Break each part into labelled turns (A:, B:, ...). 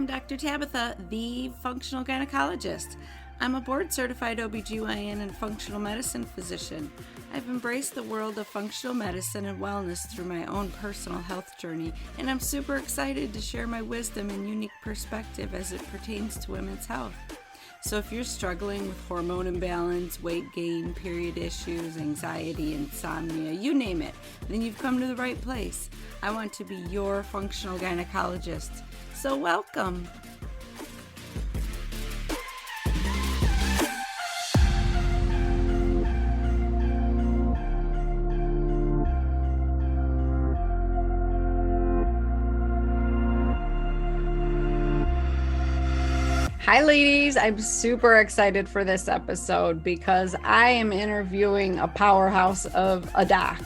A: I'm Dr. Tabatha, the functional gynecologist. I'm a board-certified OBGYN and functional medicine physician. I've embraced the world of functional medicine and wellness through my own personal health journey, and I'm super excited to share my wisdom and unique perspective as it pertains to women's health. So if you're struggling with hormone imbalance, weight gain, period issues, anxiety, insomnia, you name it, then you've come to the right place. I want to be your functional gynecologist. So welcome.
B: Hi ladies, I'm super excited for this episode because I am interviewing a powerhouse of a doc.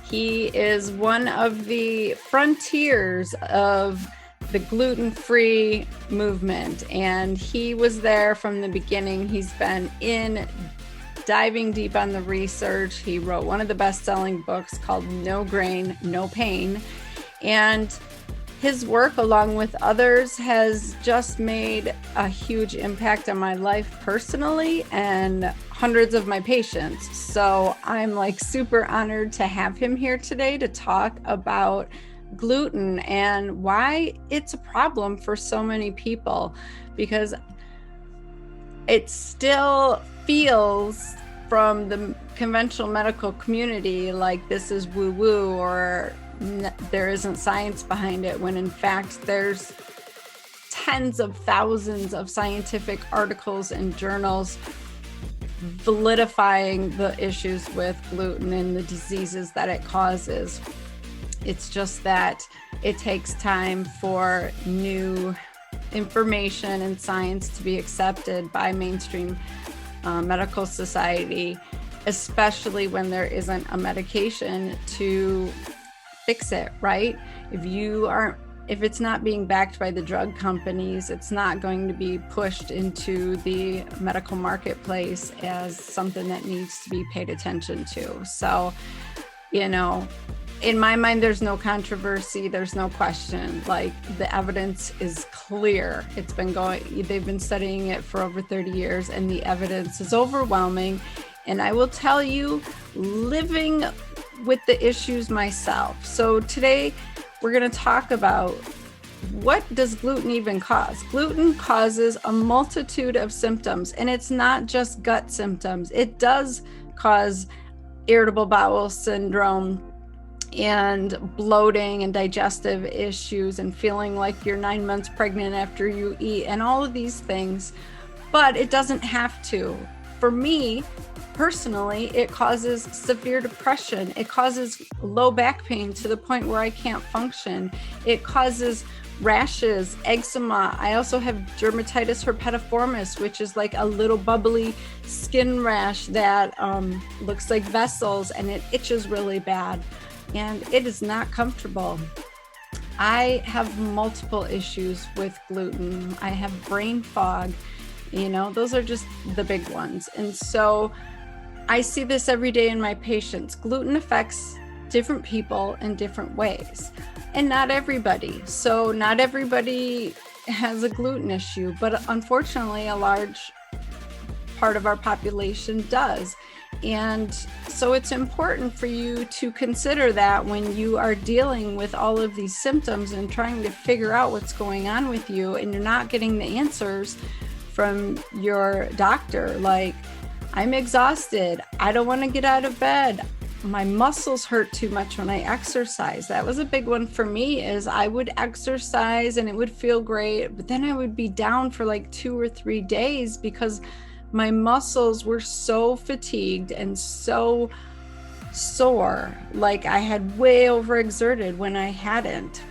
B: He is one of the frontiers of the gluten-free movement, and he was there from the beginning. He's been diving deep on the research. He wrote one of the best-selling books called No Grain, No Pain, and his work, along with others, has just made a huge impact on my life personally and hundreds of my patients. So I'm super honored to have him here today to talk about gluten and why it's a problem for so many people, because it still feels from the conventional medical community like this is woo-woo or there isn't science behind it, when in fact there's tens of thousands of scientific articles and journals validifying the issues with gluten and the diseases that it causes. It's just that it takes time for new information and science to be accepted by mainstream medical society, especially when there isn't a medication to fix it, right? If it's not being backed by the drug companies, it's not going to be pushed into the medical marketplace as something that needs to be paid attention to. So, in my mind, there's no controversy, there's no question. The evidence is clear. They've been studying it for over 30 years, and the evidence is overwhelming. And I will tell you, living with the issues myself. So today we're going to talk about, what does gluten even cause? Gluten causes a multitude of symptoms, and it's not just gut symptoms. It does cause irritable bowel syndrome and bloating and digestive issues and feeling like you're 9 months pregnant after you eat and all of these things, but it doesn't have to. For me, personally, it causes severe depression. It causes low back pain to the point where I can't function. It causes rashes, eczema. I also have dermatitis herpetiformis, which is like a little bubbly skin rash that looks like vessels, and it itches really bad. And it is not comfortable. I have multiple issues with gluten. I have brain fog. Those are just the big ones. And so I see this every day in my patients. Gluten affects different people in different ways, and not everybody. So not everybody has a gluten issue, but unfortunately a large part of our population does. And so it's important for you to consider that when you are dealing with all of these symptoms and trying to figure out what's going on with you, and you're not getting the answers from your doctor. I'm exhausted. I don't want to get out of bed. My muscles hurt too much when I exercise. That was a big one for me, is I would exercise and it would feel great, but then I would be down for 2 or 3 days because my muscles were so fatigued and so sore. I had way overexerted when I hadn't.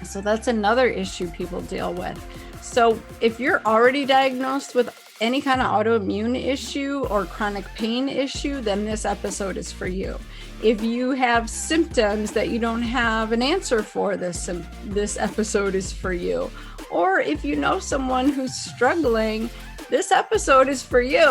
B: So that's another issue people deal with. So if you're already diagnosed with any kind of autoimmune issue or chronic pain issue, then this episode is for you. If you have symptoms that you don't have an answer for, this episode is for you. Or if you know someone who's struggling, this episode is for you.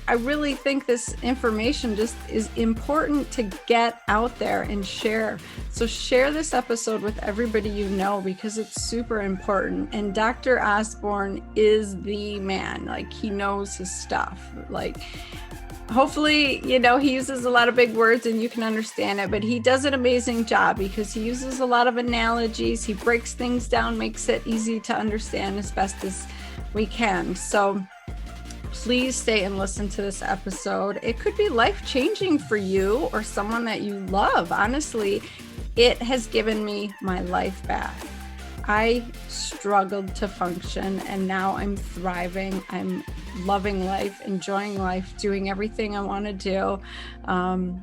B: I really think this information just is important to get out there and share. So share this episode with everybody you know, because it's super important. And Dr. Osborne is the man. Like, he knows his stuff. Like, hopefully, you know, he uses a lot of big words and you can understand it, but he does an amazing job because he uses a lot of analogies. He breaks things down, makes it easy to understand as best as we can. So please stay and listen to this episode. It could be life-changing for you or someone that you love. Honestly, it has given me my life back. I struggled to function and now I'm thriving. I'm loving life, enjoying life, doing everything I want to do. And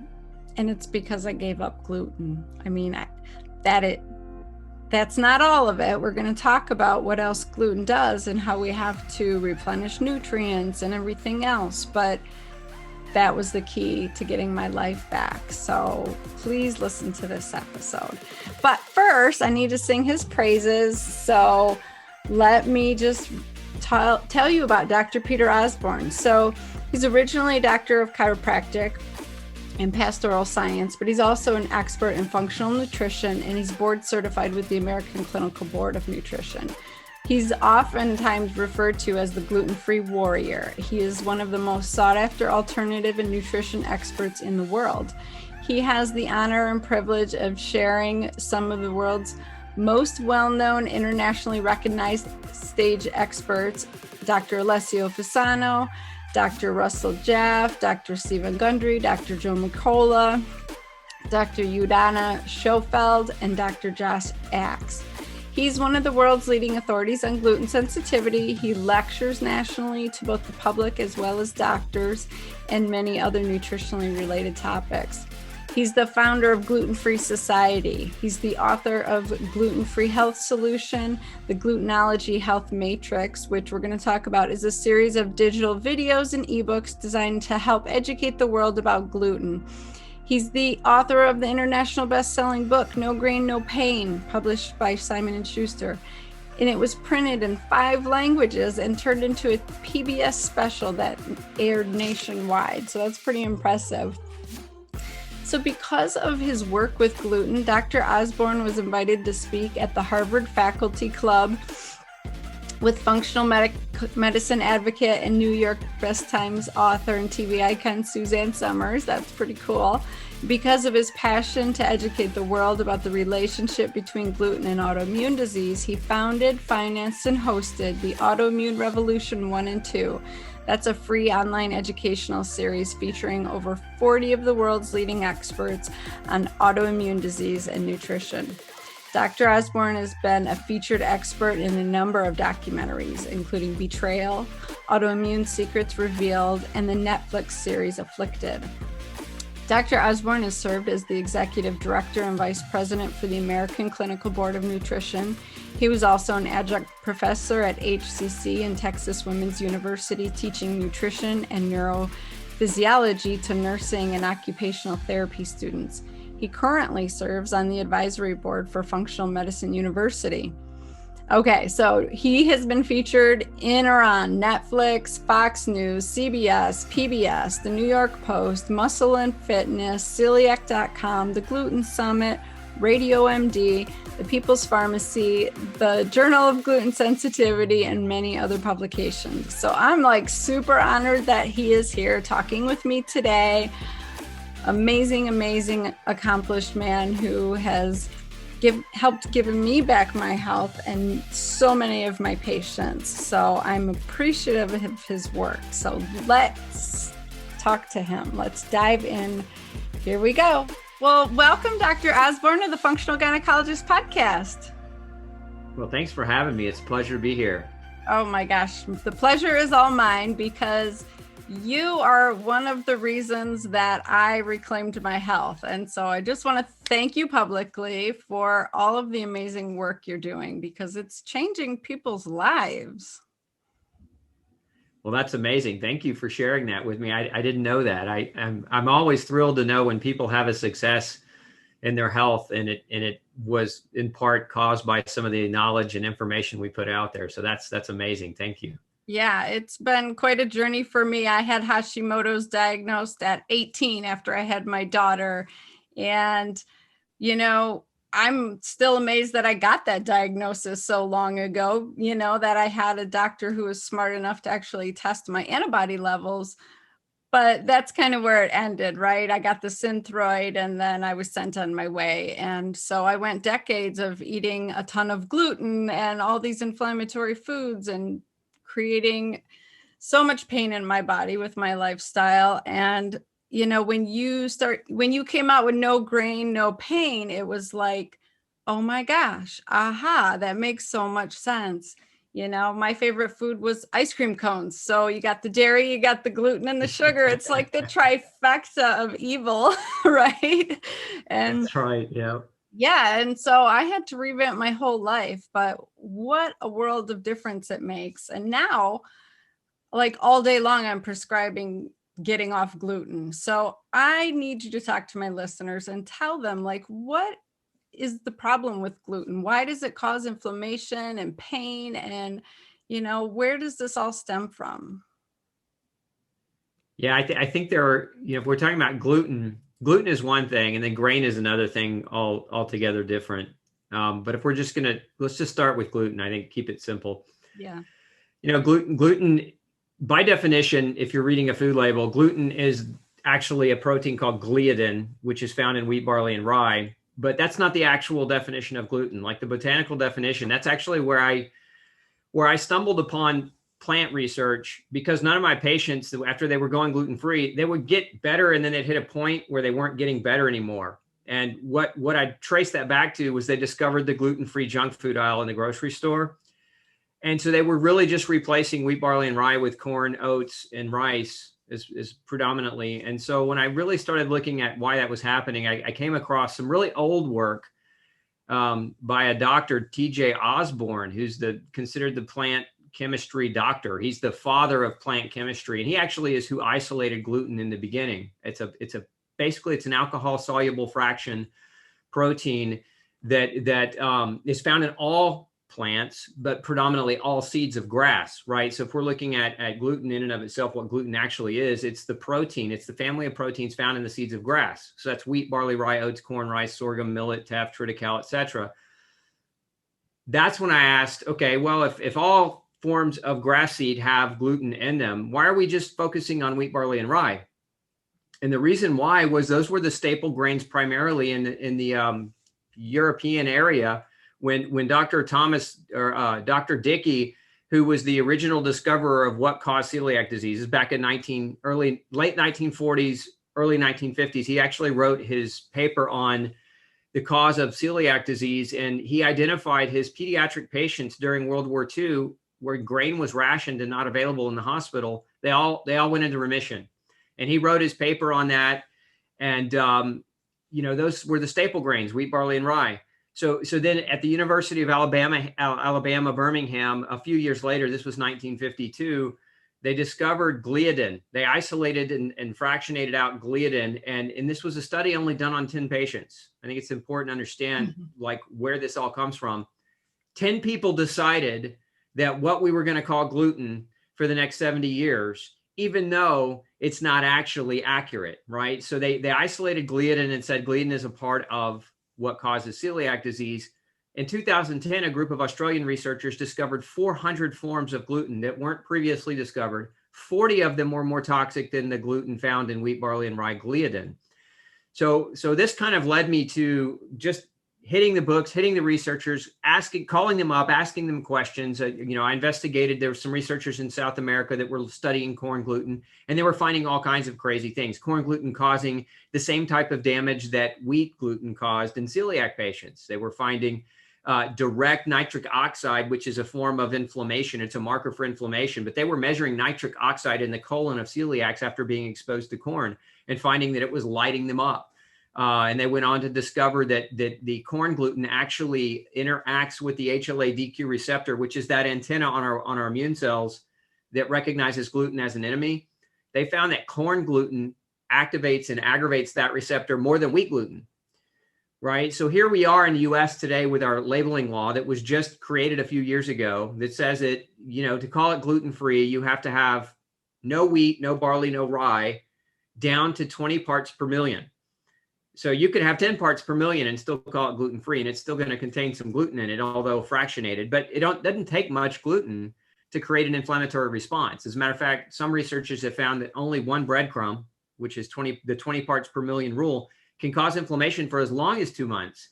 B: it's because I gave up gluten. I mean, that's not all of it. We're going to talk about what else gluten does and how we have to replenish nutrients and everything else. But that was the key to getting my life back. So please listen to this episode. But first, I need to sing his praises. So let me just tell you about Dr. Peter Osborne. So he's originally a doctor of chiropractic in pastoral science, but he's also an expert in functional nutrition, and he's board certified with the American Clinical Board of Nutrition. He's oftentimes referred to as the gluten-free warrior. He is one of the most sought-after alternative and nutrition experts in the world. He has the honor and privilege of sharing some of the world's most well-known, internationally recognized stage experts, Dr. Alessio Fasano, Dr. Russell Jaff, Dr. Stephen Gundry, Dr. Joe McCullough, Dr. Udana Schofeld, and Dr. Josh Axe. He's one of the world's leading authorities on gluten sensitivity. He lectures nationally to both the public as well as doctors and many other nutritionally related topics. He's the founder of Gluten-Free Society. He's the author of Gluten-Free Health Solution, the Glutenology Health Matrix, which we're going to talk about, is a series of digital videos and ebooks designed to help educate the world about gluten. He's the author of the international best-selling book, No Grain, No Pain, published by Simon & Schuster. And it was printed in 5 languages and turned into a PBS special that aired nationwide. So that's pretty impressive. So because of his work with gluten, Dr. Osborne was invited to speak at the Harvard Faculty Club with functional medicine advocate and New York Best Times author and TV icon Suzanne Summers. That's pretty cool. Because of his passion to educate the world about the relationship between gluten and autoimmune disease, he founded, financed, and hosted the Autoimmune Revolution 1 and 2. That's a free online educational series featuring over 40 of the world's leading experts on autoimmune disease and nutrition. Dr. Osborne has been a featured expert in a number of documentaries, including Betrayal, Autoimmune Secrets Revealed, and the Netflix series Afflicted. Dr. Osborne has served as the executive director and vice president for the American Clinical Board of Nutrition. He was also an adjunct professor at HCC and Texas Women's University, teaching nutrition and neurophysiology to nursing and occupational therapy students. He currently serves on the advisory board for Functional Medicine University. Okay, so he has been featured in or on Netflix, Fox News, CBS, PBS, the New York Post, Muscle and Fitness, Celiac.com, the Gluten Summit, Radio MD, the People's Pharmacy, the Journal of Gluten Sensitivity, and many other publications. So I'm like super honored that he is here talking with me today. Amazing, accomplished man who has helped giving me back my health and so many of my patients. So I'm appreciative of his work. So let's talk to him. Let's dive in. Here we go. Well, welcome, Dr. Osborne, to the Functional Gynecologist podcast.
C: Well, thanks for having me. It's a pleasure to be here.
B: Oh my gosh, the pleasure is all mine because you are one of the reasons that I reclaimed my health. And so I just want to thank you publicly for all of the amazing work you're doing because it's changing people's lives.
C: Well, that's amazing. Thank you for sharing that with me. I didn't know that. I'm always thrilled to know when people have a success in their health, and it was in part caused by some of the knowledge and information we put out there. So that's amazing. Thank you.
B: Yeah, it's been quite a journey for me. I had Hashimoto's diagnosed at 18 after I had my daughter. And, you know, I'm still amazed that I got that diagnosis so long ago, that I had a doctor who was smart enough to actually test my antibody levels. But that's kind of where it ended, right? I got the Synthroid and then I was sent on my way. And so I went decades of eating a ton of gluten and all these inflammatory foods and creating so much pain in my body with my lifestyle. And, when you came out with no grain, no pain, it was like, oh my gosh, aha, that makes so much sense. My favorite food was ice cream cones. So you got the dairy, you got the gluten and the sugar. It's like the trifecta of evil, right? And
C: That's right. Yeah.
B: yeah, and so I had to revamp my whole life, but what a world of difference it makes. And now, like all day long, I'm prescribing getting off gluten. So I need you to talk to my listeners and tell them, like, what is the problem with gluten? Why does it cause inflammation and pain? And, where does this all stem from?
C: Yeah, I think there are, if we're talking about gluten is one thing, and then grain is another thing altogether different. But if we're just let's just start with gluten. I think keep it simple.
B: Yeah.
C: Gluten, by definition, if you're reading a food label, gluten is actually a protein called gliadin, which is found in wheat, barley, and rye. But that's not the actual definition of gluten. Like the botanical definition, that's actually where I stumbled upon plant research, because none of my patients, after they were going gluten-free, they would get better and then they'd hit a point where they weren't getting better anymore. And what I traced that back to was they discovered the gluten-free junk food aisle in the grocery store. And so they were really just replacing wheat, barley, and rye with corn, oats, and rice is predominantly. And so when I really started looking at why that was happening, I came across some really old work by a doctor, TJ Osborne, who's considered the plant chemistry doctor. He's the father of plant chemistry, and he actually is who isolated gluten in the beginning. Basically it's an alcohol soluble fraction protein that is found in all plants, but predominantly all seeds of grass, right? So if we're looking at gluten in and of itself, what gluten actually is, it's the protein. It's the family of proteins found in the seeds of grass. So that's wheat, barley, rye, oats, corn, rice, sorghum, millet, teff, triticale, etc. That's when I asked, okay, well, if all forms of grass seed have gluten in them, why are we just focusing on wheat, barley, and rye? And the reason why was those were the staple grains primarily in the European area when Dr. Dr. Dickey, who was the original discoverer of what caused celiac diseases back in late 1940s, early 1950s, he actually wrote his paper on the cause of celiac disease, and he identified his pediatric patients during World War II, where grain was rationed and not available in the hospital. They all went into remission, and he wrote his paper on that. And those were the staple grains: wheat, barley, and rye. So then at the University of Alabama, Birmingham, a few years later, this was 1952, they discovered gliadin. They isolated and fractionated out gliadin. And this was a study only done on 10 patients. I think it's important to understand like where this all comes from. 10 people decided that what we were going to call gluten for the next 70 years, even though it's not actually accurate, right? So they isolated gliadin and said gliadin is a part of what causes celiac disease. In 2010, a group of Australian researchers discovered 400 forms of gluten that weren't previously discovered. 40 of them were more toxic than the gluten found in wheat, barley, and rye gliadin. So this kind of led me to just hitting the books, hitting the researchers, calling them up, asking them questions. I investigated. There were some researchers in South America that were studying corn gluten, and they were finding all kinds of crazy things. Corn gluten causing the same type of damage that wheat gluten caused in celiac patients. They were finding direct nitric oxide, which is a form of inflammation. It's a marker for inflammation, but they were measuring nitric oxide in the colon of celiacs after being exposed to corn and finding that it was lighting them up. And they went on to discover that the corn gluten actually interacts with the HLA-DQ receptor, which is that antenna on our immune cells that recognizes gluten as an enemy. They found that corn gluten activates and aggravates that receptor more than wheat gluten. right? So here we are in the US today with our labeling law that was just created a few years ago that says that, to call it gluten-free, you have to have no wheat, no barley, no rye, down to 20 parts per million. So you could have 10 parts per million and still call it gluten-free, and it's still going to contain some gluten in it, although fractionated. But it doesn't take much gluten to create an inflammatory response. As a matter of fact, some researchers have found that only one breadcrumb, which is the 20 parts per million rule, can cause inflammation for as long as 2 months.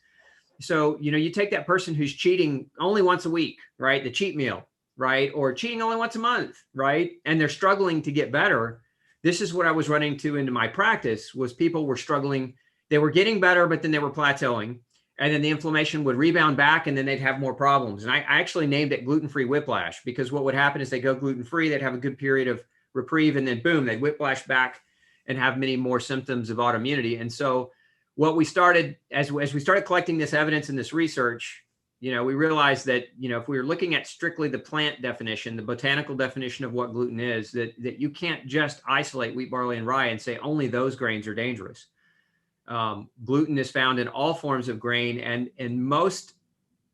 C: So, you take that person who's cheating only once a week, right? The cheat meal, right? Or cheating only once a month, right? And they're struggling to get better. This is what I was running into my practice was people were struggling. They were getting better, but then they were plateauing. And then the inflammation would rebound back and then they'd have more problems. And I actually named it gluten-free whiplash because what would happen is they go gluten-free, they'd have a good period of reprieve, and then boom, they'd whiplash back and have many more symptoms of autoimmunity. And so what we started, as we started collecting this evidence and this research, we realized that, if we were looking at strictly the plant definition, the botanical definition of what gluten is, that you can't just isolate wheat, barley, and rye and say only those grains are dangerous. Gluten is found in all forms of grain, and most,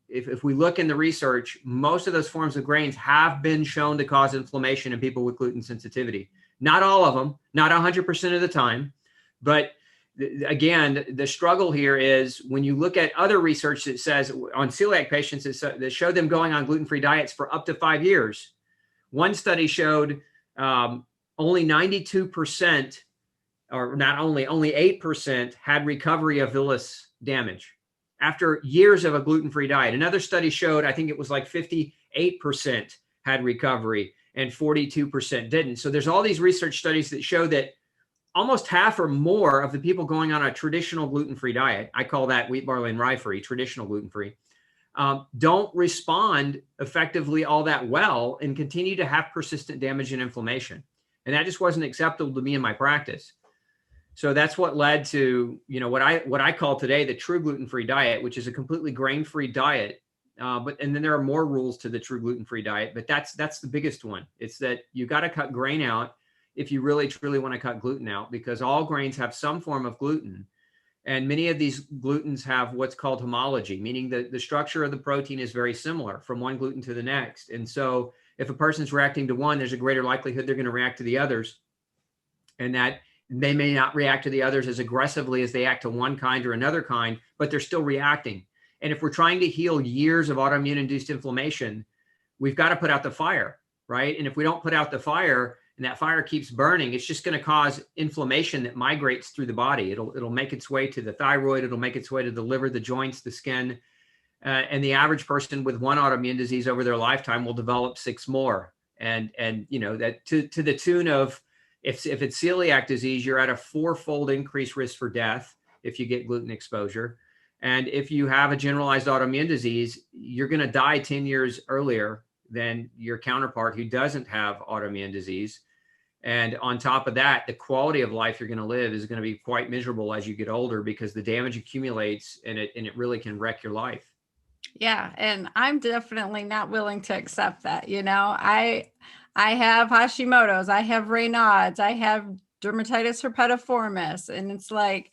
C: if we look in the research, most of those forms of grains have been shown to cause inflammation in people with gluten sensitivity. Not all of them, not 100% of the time, but again, the struggle here is when you look at other research that says on celiac patients that show them going on gluten-free diets for up to 5 years. One study showed only 92%, or not only 8% had recovery of villus damage after years of a gluten-free diet. Another study showed, I think it was like 58% had recovery and 42% didn't. So there's all these research studies that show that almost half or more of the people going on a traditional gluten-free diet, I call that wheat, barley, and rye free, traditional gluten-free, don't respond effectively all that well and continue to have persistent damage and inflammation. And that just wasn't acceptable to me in my practice. So that's what led to, what I call today the true gluten-free diet, which is a completely grain-free diet. And then there are more rules to the true gluten-free diet, but that's the biggest one. It's that you got to cut grain out if you really truly want to cut gluten out, because all grains have some form of gluten. And many of these glutens have what's called homology, meaning that the structure of the protein is very similar from one gluten to the next. And so if a person's reacting to one, there's a greater likelihood they're going to react to the others, and that they may not react to the others as aggressively as they act to one kind or another kind, but they're still reacting. And if we're trying to heal years of autoimmune-induced inflammation, we've got to put out the fire, right? And if we don't put out the fire, and that fire keeps burning, it's just going to cause inflammation that migrates through the body. It'll make its way to the thyroid. It'll make its way to the liver, the joints, the skin. And the average person with one autoimmune disease over their lifetime will develop 6 more. And that to the tune of, if it's celiac disease, you're at a 4-fold increased risk for death if you get gluten exposure. And if you have a generalized autoimmune disease, you're going to die 10 years earlier than your counterpart who doesn't have autoimmune disease. And on top of that, the quality of life you're going to live is going to be quite miserable as you get older, because the damage accumulates and it really can wreck your life.
B: Yeah. And I'm definitely not willing to accept that. I have Hashimoto's, I have Raynaud's, I have dermatitis herpetiformis, and it's like,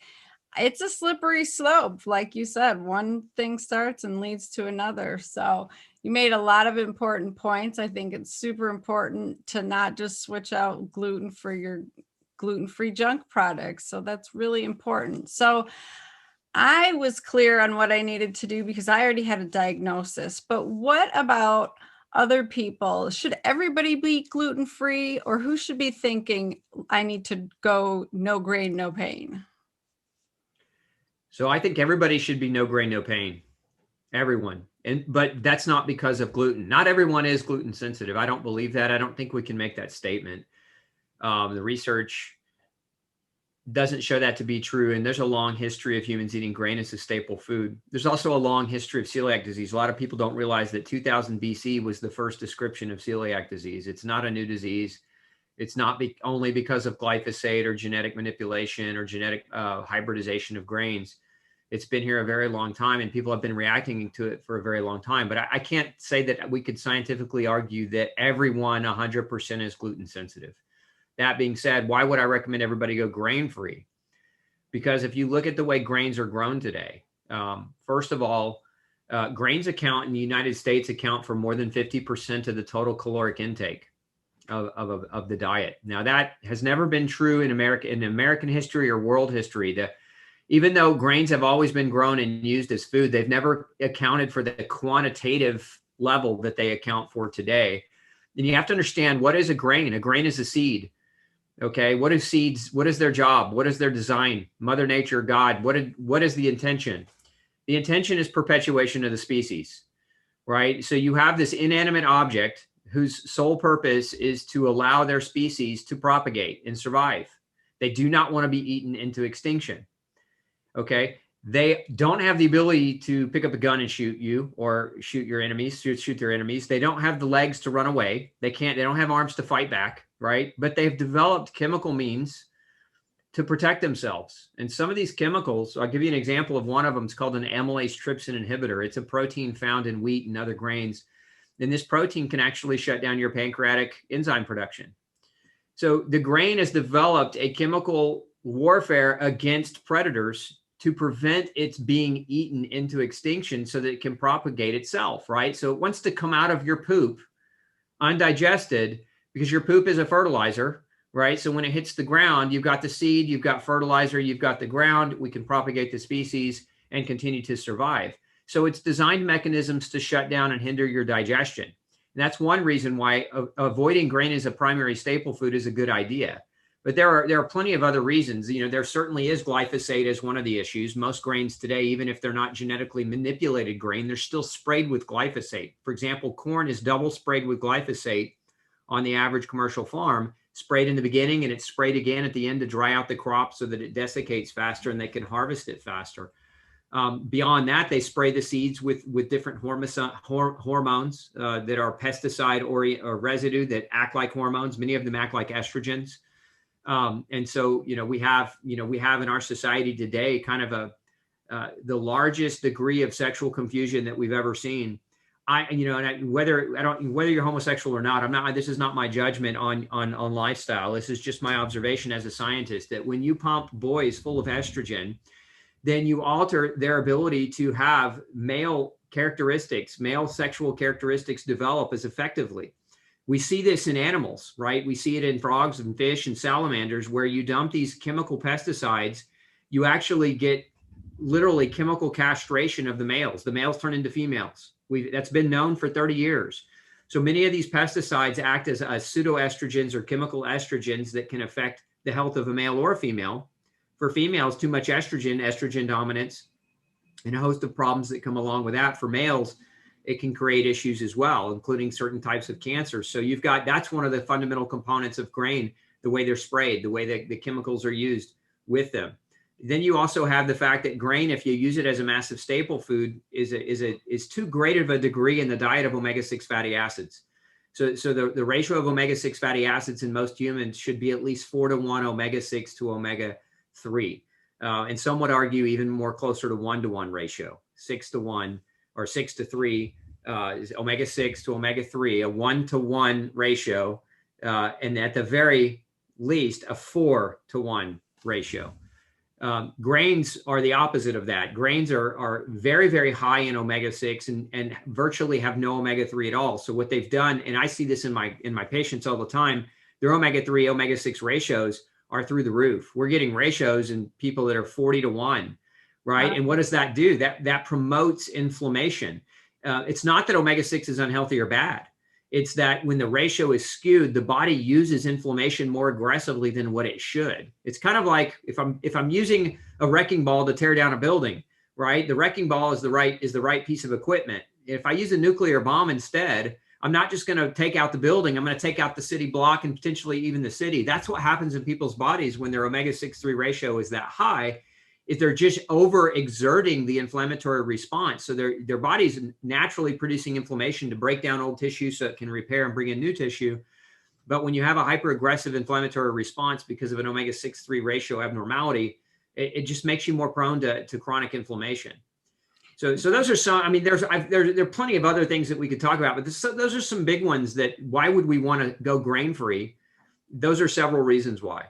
B: it's a slippery slope. Like you said, one thing starts and leads to another. So you made a lot of important points. I think it's super important to not just switch out gluten for your gluten-free junk products. So that's really important. So I was clear on what I needed to do because I already had a diagnosis. But what about other people? Should everybody be gluten-free, or who should be thinking, I need to go no grain, no pain?
C: So I think everybody should be no grain, no pain. Everyone. But that's not because of gluten. Not everyone is gluten sensitive. I don't believe that. I don't think we can make that statement. The research doesn't show that to be true. And there's a long history of humans eating grain as a staple food. There's also a long history of celiac disease. A lot of people don't realize that 2000 BC was the first description of celiac disease. It's not a new disease. It's not only because of glyphosate or genetic manipulation or genetic hybridization of grains. It's been here a very long time, and people have been reacting to it for a very long time. But I can't say that we could scientifically argue that everyone 100% is gluten sensitive. That being said, why would I recommend everybody go grain free? Because if you look at the way grains are grown today, First of all, grains in the United States account for more than 50% of the total caloric intake of the diet. Now, that has never been true in American history or world history. Even though grains have always been grown and used as food, they've never accounted for the quantitative level that they account for today. And you have to understand, what is a grain? A grain is a seed. Okay. What is seeds? What is their job? What is their design? Mother Nature, God, what is the intention? The intention is perpetuation of the species, right? So you have this inanimate object whose sole purpose is to allow their species to propagate and survive. They do not want to be eaten into extinction. Okay. They don't have the ability to pick up a gun and shoot you or shoot your enemies, shoot their enemies. They don't have the legs to run away. They don't have arms to fight back, right? But they've developed chemical means to protect themselves. And some of these chemicals, I'll give you an example of one of them. It's called an amylase trypsin inhibitor. It's a protein found in wheat and other grains. And this protein can actually shut down your pancreatic enzyme production. So the grain has developed a chemical warfare against predators to prevent its being eaten into extinction so that it can propagate itself, right? So it wants to come out of your poop undigested, because your poop is a fertilizer, right? So when it hits the ground, you've got the seed, you've got fertilizer, you've got the ground, we can propagate the species and continue to survive. So it's designed mechanisms to shut down and hinder your digestion. And that's one reason why avoiding grain as a primary staple food is a good idea. But there are plenty of other reasons. There certainly is glyphosate as one of the issues. Most grains today, even if they're not genetically manipulated grain, they're still sprayed with glyphosate. For example, corn is double sprayed with glyphosate on the average commercial farm, sprayed in the beginning and it's sprayed again at the end to dry out the crop so that it desiccates faster and they can harvest it faster. Beyond that, they spray the seeds with different hormones that are pesticide or residue that act like hormones. Many of them act like estrogens. And so, we have in our society today kind of the largest degree of sexual confusion that we've ever seen. Whether you're homosexual or not, this is not my judgment on lifestyle. This is just my observation as a scientist, that when you pump boys full of estrogen, then you alter their ability to have male sexual characteristics develop as effectively. We see this in animals, right? We see it in frogs and fish and salamanders, where you dump these chemical pesticides, you actually get literally chemical castration of the males. The males turn into females. That's been known for 30 years. So many of these pesticides act as pseudoestrogens or chemical estrogens that can affect the health of a male or a female. For females, too much estrogen dominance, and a host of problems that come along with that. For males, it can create issues as well, including certain types of cancers. So that's one of the fundamental components of grain, the way they're sprayed, the way that the chemicals are used with them. Then you also have the fact that grain, if you use it as a massive staple food, is too great of a degree in the diet of omega-6 fatty acids. So the ratio of omega-6 fatty acids in most humans should be at least 4-to-1 omega-6 to omega-3. And some would argue even more closer to 1-to-1 ratio, 6-to-1 or 6-to-3, omega-6 to omega-3, a 1-to-1 ratio, and at the very least a 4-to-1 ratio. Grains are the opposite of that. Grains are very, very high in omega-6 and virtually have no omega-3 at all. So what they've done, and I see this in my patients all the time, their omega-3, omega-6 ratios are through the roof. We're getting ratios in people that are 40-to-1, right? And what does that do? That promotes inflammation. It's not that omega-6 is unhealthy or bad. It's that when the ratio is skewed, the body uses inflammation more aggressively than what it should. It's kind of like if I'm using a wrecking ball to tear down a building, right? The wrecking ball is the right piece of equipment. If I use a nuclear bomb instead, I'm not just going to take out the building. I'm going to take out the city block and potentially even the city. That's what happens in people's bodies when their omega-6-3 ratio is that high. Is they're just overexerting the inflammatory response. So their body's naturally producing inflammation to break down old tissue so it can repair and bring in new tissue. But when you have a hyperaggressive inflammatory response because of an omega-6-3 ratio abnormality, it just makes you more prone to chronic inflammation. So those are some, there are plenty of other things that we could talk about, but those are some big ones that why would we want to go grain-free? Those are several reasons why.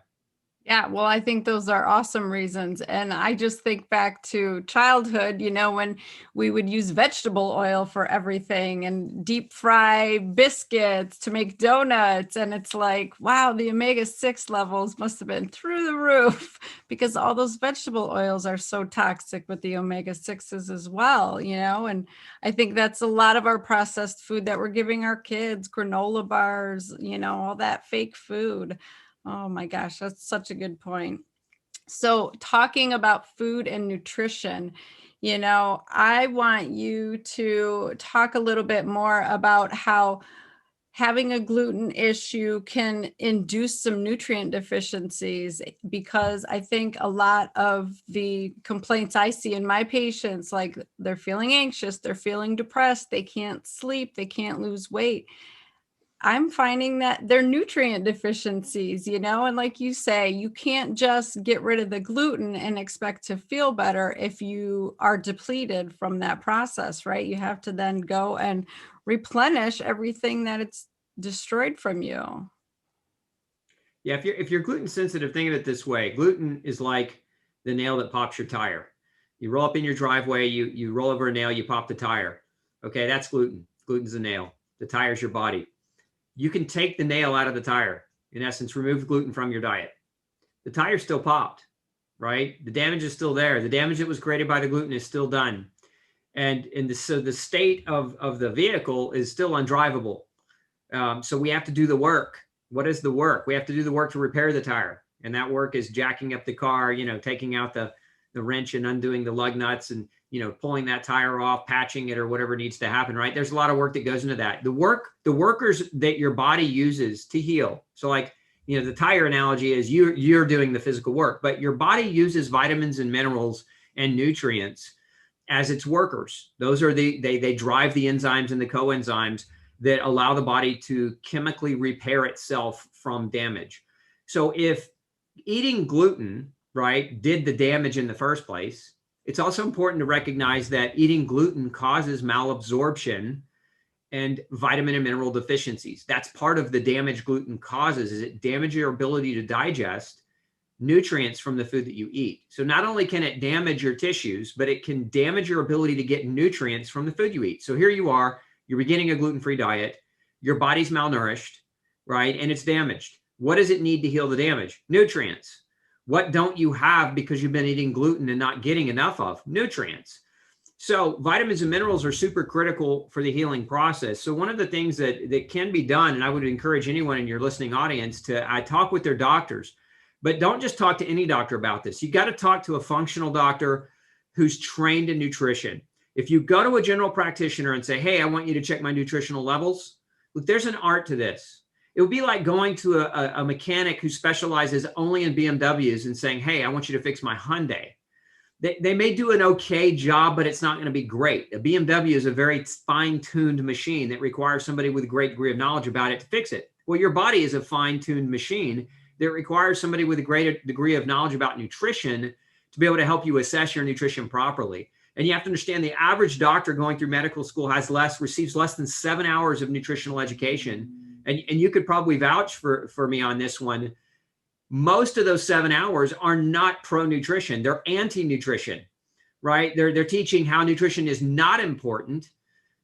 B: Yeah, well, I think those are awesome reasons. And I just think back to childhood, when we would use vegetable oil for everything and deep fry biscuits to make donuts. And it's like, wow, the omega-6 levels must have been through the roof because all those vegetable oils are so toxic with the omega-6s as well, And I think that's a lot of our processed food that we're giving our kids, granola bars, all that fake food. Oh my gosh, that's such a good point. So, talking about food and nutrition, I want you to talk a little bit more about how having a gluten issue can induce some nutrient deficiencies, because I think a lot of the complaints I see in my patients, like they're feeling anxious, they're feeling depressed, they can't sleep, they can't lose weight. I'm finding that they're nutrient deficiencies, and like you say, you can't just get rid of the gluten and expect to feel better if you are depleted from that process, right? You have to then go and replenish everything that it's destroyed from you.
C: Yeah, if you're gluten sensitive, think of it this way. Gluten is like the nail that pops your tire. You roll up in your driveway, you roll over a nail, you pop the tire. Okay, that's gluten. Gluten's the nail. The tire's your body. You can take the nail out of the tire, in essence, remove gluten from your diet. The tire still popped, right? The damage is still there. The damage that was created by the gluten is still done. So the state of the vehicle is still undrivable. So we have to do the work. What is the work? We have to do the work to repair the tire. And that work is jacking up the car, taking out the wrench and undoing the lug nuts and, pulling that tire off, patching it or whatever needs to happen, right? There's a lot of work that goes into that. The workers that your body uses to heal. So like, the tire analogy is you're doing the physical work, but your body uses vitamins and minerals and nutrients as its workers. Those are they drive the enzymes and the coenzymes that allow the body to chemically repair itself from damage. So if eating gluten, right, did the damage in the first place, it's also important to recognize that eating gluten causes malabsorption and vitamin and mineral deficiencies. That's part of the damage gluten causes, is it damages your ability to digest nutrients from the food that you eat. So not only can it damage your tissues, but it can damage your ability to get nutrients from the food you eat. So here you are, you're beginning a gluten-free diet, your body's malnourished, right? And it's damaged. What does it need to heal the damage? Nutrients. What don't you have because you've been eating gluten and not getting enough of? Nutrients. So vitamins and minerals are super critical for the healing process. So one of the things that can be done, and I would encourage anyone in your listening audience to talk with their doctors, but don't just talk to any doctor about this. You got to talk to a functional doctor who's trained in nutrition. If you go to a general practitioner and say, hey, I want you to check my nutritional levels, look, there's an art to this. It would be like going to a mechanic who specializes only in BMWs and saying, hey, I want you to fix my Hyundai. They may do an okay job, but it's not going to be great. A BMW is a very fine-tuned machine that requires somebody with a great degree of knowledge about it to fix it. Well, your body is a fine-tuned machine that requires somebody with a great degree of knowledge about nutrition to be able to help you assess your nutrition properly. And you have to understand the average doctor going through medical school receives less than 7 hours of nutritional education. And you could probably vouch for me on this one. Most of those 7 hours are not pro-nutrition. They're anti-nutrition, right? They're teaching how nutrition is not important,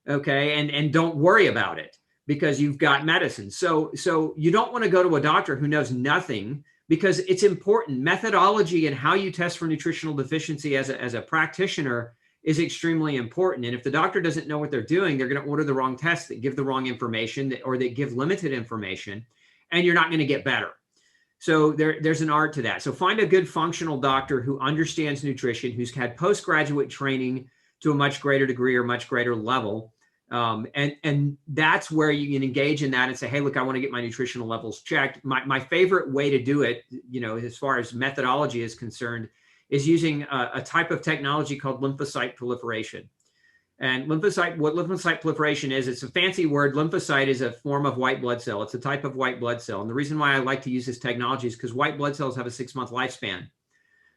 C: okay? And don't worry about it because you've got medicine. So you don't want to go to a doctor who knows nothing, because it's important. Methodology and how you test for nutritional deficiency as a practitioner is extremely important. And if the doctor doesn't know what they're doing, they're going to order the wrong tests that give the wrong information or that give limited information, and you're not going to get better. So there's an art to that. So find a good functional doctor who understands nutrition, who's had postgraduate training to a much greater degree or much greater level. And that's where you can engage in that and say, hey, look, I want to get my nutritional levels checked. My favorite way to do it, as far as methodology is concerned, is using a type of technology called lymphocyte proliferation. And what lymphocyte proliferation is, it's a fancy word. Lymphocyte is a form of white blood cell. It's a type of white blood cell. And the reason why I like to use this technology is because white blood cells have a 6-month lifespan.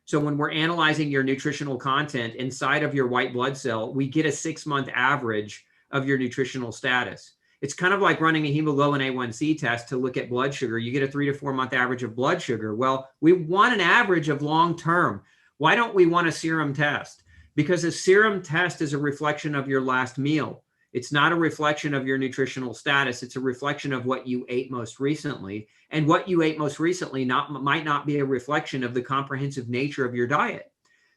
C: So when we're analyzing your nutritional content inside of your white blood cell, we get a 6-month average of your nutritional status. It's kind of like running a hemoglobin A1C test to look at blood sugar. You get a 3 to 4 month average of blood sugar. Well, we want an average of long term. Why don't we want a serum test? Because a serum test is a reflection of your last meal. It's not a reflection of your nutritional status. It's a reflection of what you ate most recently. And what you ate most recently might not be a reflection of the comprehensive nature of your diet.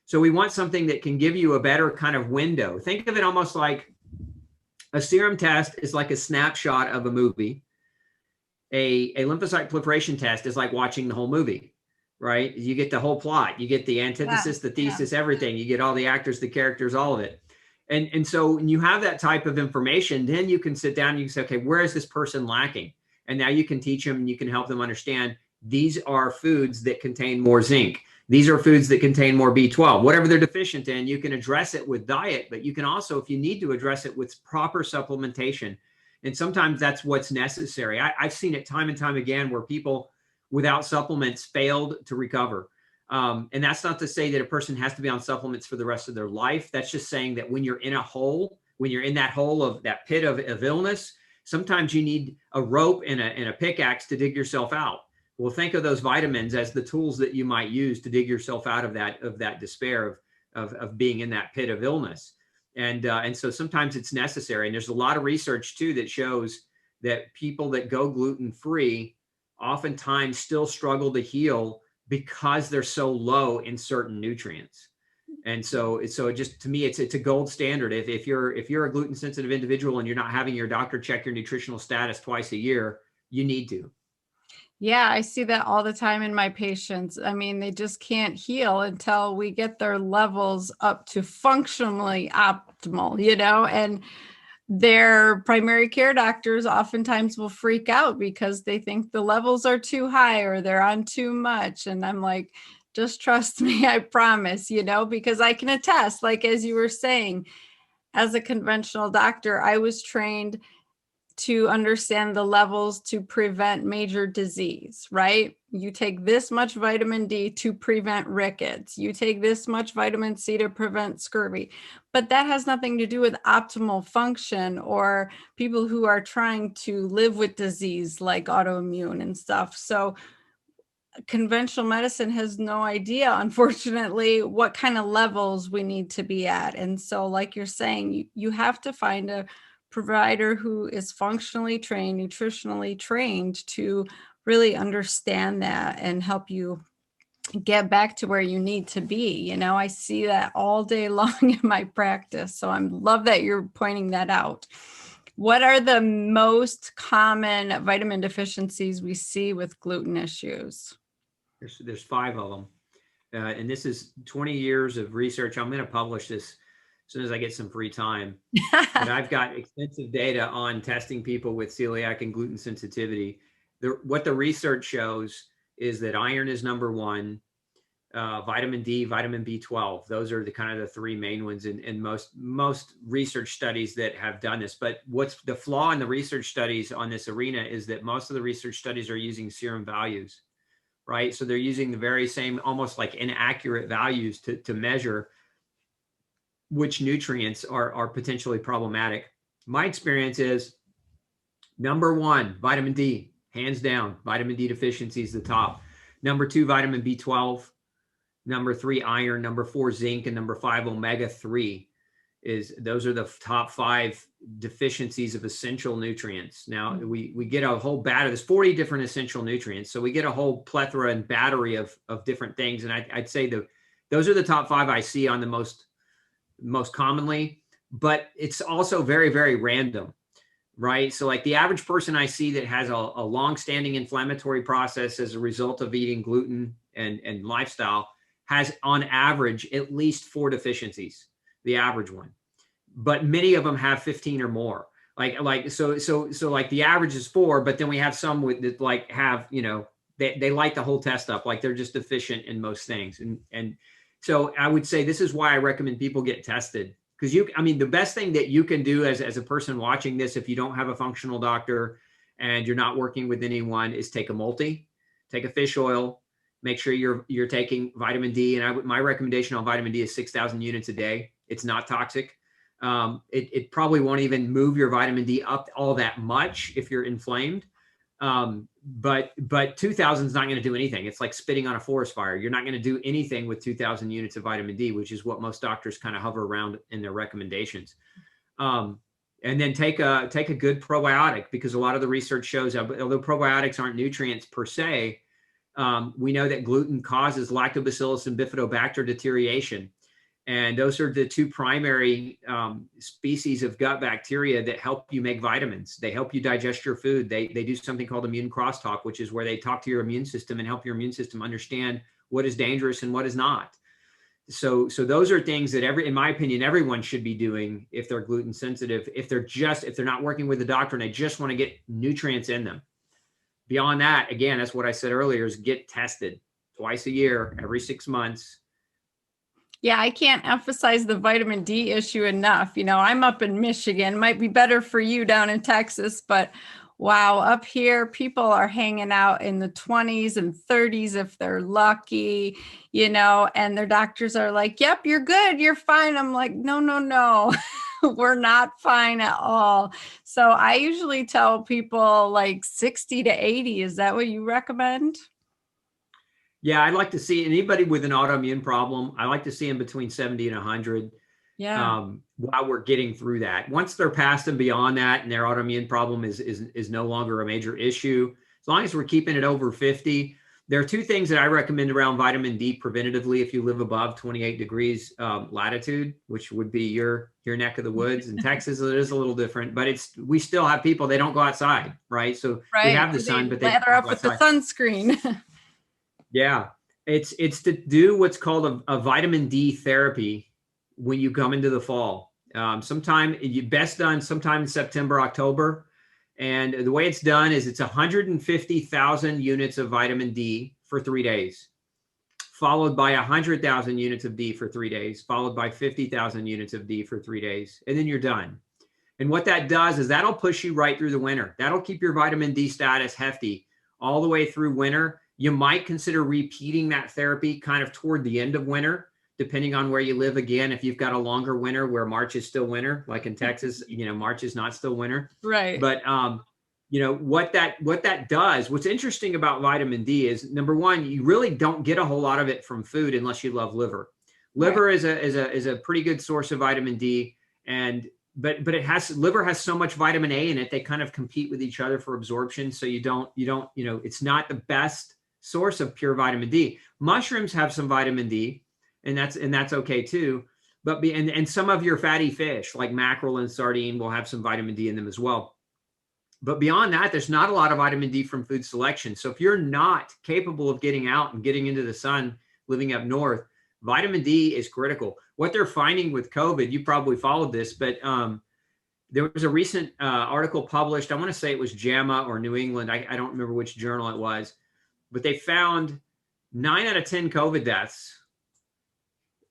C: So we want something that can give you a better kind of window. Think of it almost like a serum test is like a snapshot of a movie. A lymphocyte proliferation test is like watching the whole movie, right? You get the whole plot. You get the antithesis, the thesis, everything. You get all the actors, the characters, all of it. And so when you have that type of information, then you can sit down and you can say, okay, where is this person lacking? And now you can teach them and you can help them understand these are foods that contain more zinc. These are foods that contain more B12. Whatever they're deficient in, you can address it with diet, but you can also, if you need to, address it with proper supplementation. And sometimes that's what's necessary. I've seen it time and time again where people without supplements failed to recover. And that's not to say that a person has to be on supplements for the rest of their life. That's just saying that when you're in a hole, when you're in that hole of that pit of illness, sometimes you need a rope and a pickaxe to dig yourself out. Well, think of those vitamins as the tools that you might use to dig yourself out of that despair of being in that pit of illness. And so sometimes it's necessary. And there's a lot of research too that shows that people that go gluten-free oftentimes still struggle to heal because they're so low in certain nutrients. And so it just, to me, it's a gold standard. If you're a gluten sensitive individual and you're not having your doctor check your nutritional status twice a year, you need to.
B: Yeah, I see that all the time in my patients. I mean, they just can't heal until we get their levels up to functionally optimal, and their primary care doctors oftentimes will freak out because they think the levels are too high or they're on too much. And I'm like, just trust me, I promise, because I can attest, like, as you were saying, as a conventional doctor, I was trained to understand the levels to prevent major disease, right? You take this much vitamin D to prevent rickets. You take this much vitamin C to prevent scurvy. But that has nothing to do with optimal function or people who are trying to live with disease like autoimmune and stuff. So conventional medicine has no idea, unfortunately, what kind of levels we need to be at. And so, like you're saying, you have to find a provider who is functionally trained, nutritionally trained to really understand that and help you get back to where you need to be. I see that all day long in my practice. So I love that you're pointing that out. What are the most common vitamin deficiencies we see with gluten issues?
C: There's 5 of them. And this is 20 years of research. I'm going to publish this as soon as I get some free time. But I've got extensive data on testing people with celiac and gluten sensitivity. What the research shows is that iron is number 1, vitamin D, vitamin B12. Those are the kind of the 3 main ones in most research studies that have done this. But what's the flaw in the research studies on this arena is that most of the research studies are using serum values, right? So they're using the very same, almost like inaccurate values to measure which nutrients are potentially problematic. My experience is number 1, vitamin D, hands down. Vitamin D deficiency is the top. Number 2, vitamin B12. Number 3, iron. Number 4, zinc. And number 5, omega-3. Those are the top 5 deficiencies of essential nutrients. Now we get a whole battery. There's 40 different essential nutrients. So we get a whole plethora and battery of different things. And I'd say those are the top 5 I see on the most commonly, but it's also very, very random, right? So like the average person I see that has a long-standing inflammatory process as a result of eating gluten and lifestyle has on average at least 4 deficiencies, the average one, but many of them have 15 or more. So like the average is 4, but then we have some that like have, they light the whole test up, like they're just deficient in most things. And so I would say this is why I recommend people get tested, because the best thing that you can do as a person watching this, if you don't have a functional doctor and you're not working with anyone, is take a multi, take a fish oil, make sure you're taking vitamin D. And my recommendation on vitamin D is 6,000 units a day. It's not toxic. It probably won't even move your vitamin D up all that much if you're inflamed. But 2000 is not going to do anything. It's like spitting on a forest fire. You're not going to do anything with 2000 units of vitamin D, which is what most doctors kind of hover around in their recommendations. And then take a good probiotic, because a lot of the research shows that although probiotics aren't nutrients per se, we know that gluten causes lactobacillus and bifidobacter deterioration. And those are the two primary species of gut bacteria that help you make vitamins. They help you digest your food. They do something called immune crosstalk, which is where they talk to your immune system and help your immune system understand what is dangerous and what is not. So those are things that in my opinion, everyone should be doing if they're gluten sensitive, if they're not working with a doctor and they just want to get nutrients in them. Beyond that, again, that's what I said earlier, is get tested twice a year, every 6 months.
B: Yeah, I can't emphasize the vitamin D issue enough. I'm up in Michigan, might be better for you down in Texas, but wow, up here, people are hanging out in the 20s and 30s if they're lucky, and their doctors are like, yep, you're good, you're fine. I'm like, no, we're not fine at all. So I usually tell people like 60 to 80. Is that what you recommend?
C: Yeah, I'd like to see anybody with an autoimmune problem. I like to see them between 70 and 100.
B: Yeah.
C: While we're getting through that. Once they're past and beyond that, and their autoimmune problem is no longer a major issue, as long as we're keeping it over 50. There are two things that I recommend around vitamin D preventatively if you live above 28 degrees latitude, which would be your neck of the woods. In Texas, it is a little different, but we still have people, they don't go outside, right? So we have the sun, but they
B: lather up with the sunscreen.
C: Yeah, it's to do what's called a vitamin D therapy when you come into the fall. Best done sometime in September, October. And the way it's done is it's 150,000 units of vitamin D for 3 days, followed by 100,000 units of D for 3 days, followed by 50,000 units of D for 3 days. And then you're done. And what that does is that'll push you right through the winter. That'll keep your vitamin D status hefty all the way through winter. You might consider repeating that therapy kind of toward the end of winter, depending on where you live. Again, if you've got a longer winter where March is still winter, like in Texas, March is not still winter.
B: Right.
C: But, what that does, what's interesting about vitamin D is, number one, you really don't get a whole lot of it from food unless you love liver. Liver is a pretty good source of vitamin D. But liver has so much vitamin A in it, they kind of compete with each other for absorption. So it's not the best source of pure vitamin D. Mushrooms have some vitamin D, and that's okay too. But and some of your fatty fish like mackerel and sardine will have some vitamin D in them as well. But beyond that, there's not a lot of vitamin D from food selection. So if you're not capable of getting out and getting into the sun, living up north, vitamin D is critical. What they're finding with COVID, you probably followed this, but there was a recent article published. I want to say it was JAMA or New England. I don't remember which journal it was. But they found 9 out of 10 COVID deaths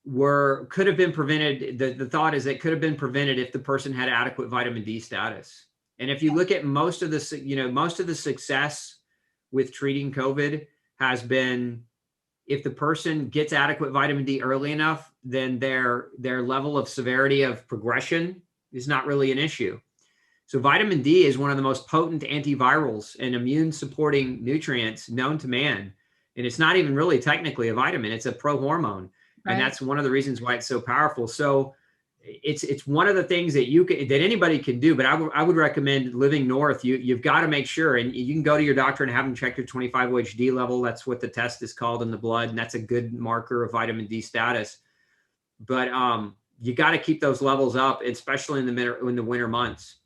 C: could have been prevented. The thought is it could have been prevented if the person had adequate vitamin D status. And if you look at most of the success with treating COVID has been if the person gets adequate vitamin D early enough, then their level of severity of progression is not really an issue. So vitamin D is one of the most potent antivirals and immune supporting nutrients known to man. And it's not even really technically a vitamin, it's a prohormone. Right. And that's one of the reasons why it's so powerful. So it's one of the things that that anybody can do, but I would recommend living north. You've got to make sure, and you can go to your doctor and have them check your 25-OHD level. That's what the test is called in the blood. And that's a good marker of vitamin D status. But you got to keep those levels up, especially in the winter months.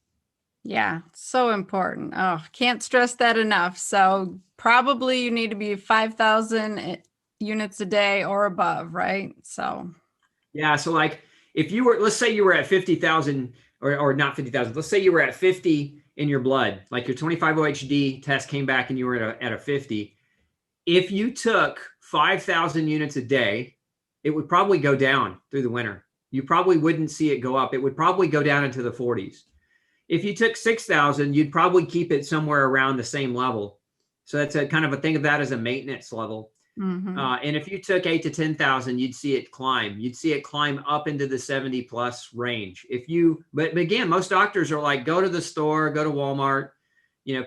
B: Yeah, so important. Oh, can't stress that enough. So probably you need to be 5,000 units a day or above, right? So
C: yeah, so like if you were, let's say you were at 50,000 or not 50,000, let's say you were at 50 in your blood, like your 25-OHD test came back and you were at a 50. If you took 5,000 units a day, it would probably go down through the winter. You probably wouldn't see it go up. It would probably go down into the 40s. If you took 6,000, you'd probably keep it somewhere around the same level. So that's a kind of a think of that as a maintenance level. And if you took 8 to 10,000, you'd see it climb. You'd see it climb up into the 70 plus range. But again, most doctors are like, go to the store, go to Walmart,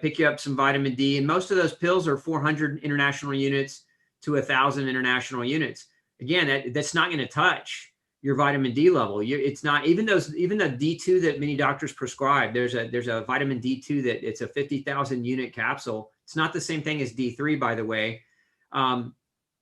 C: pick you up some vitamin D. And most of those pills are 400 international units to 1,000 international units. Again, that's not going to touch your vitamin D level. It's not, even the D2 that many doctors prescribe. There's a vitamin D2 that it's a 50,000 unit capsule. It's not the same thing as D3, by the way.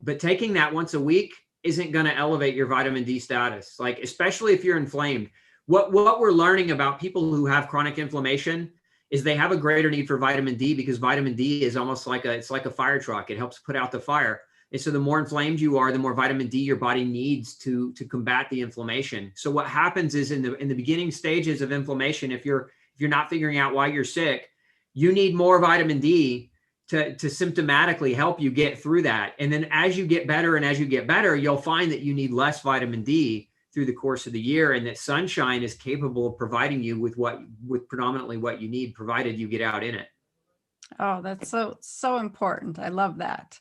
C: But taking that once a week isn't going to elevate your vitamin D status, like, especially if you're inflamed. What we're learning about people who have chronic inflammation is they have a greater need for vitamin D, because vitamin D is almost like it's like a fire truck. It helps put out the fire. And so the more inflamed you are, the more vitamin D your body needs to combat the inflammation. So what happens is in the beginning stages of inflammation, if you're not figuring out why you're sick, you need more vitamin D to symptomatically help you get through that. And then as you get better, you'll find that you need less vitamin D through the course of the year, and that sunshine is capable of providing you with predominantly what you need, provided you get out in it.
B: Oh, that's so important. I love that.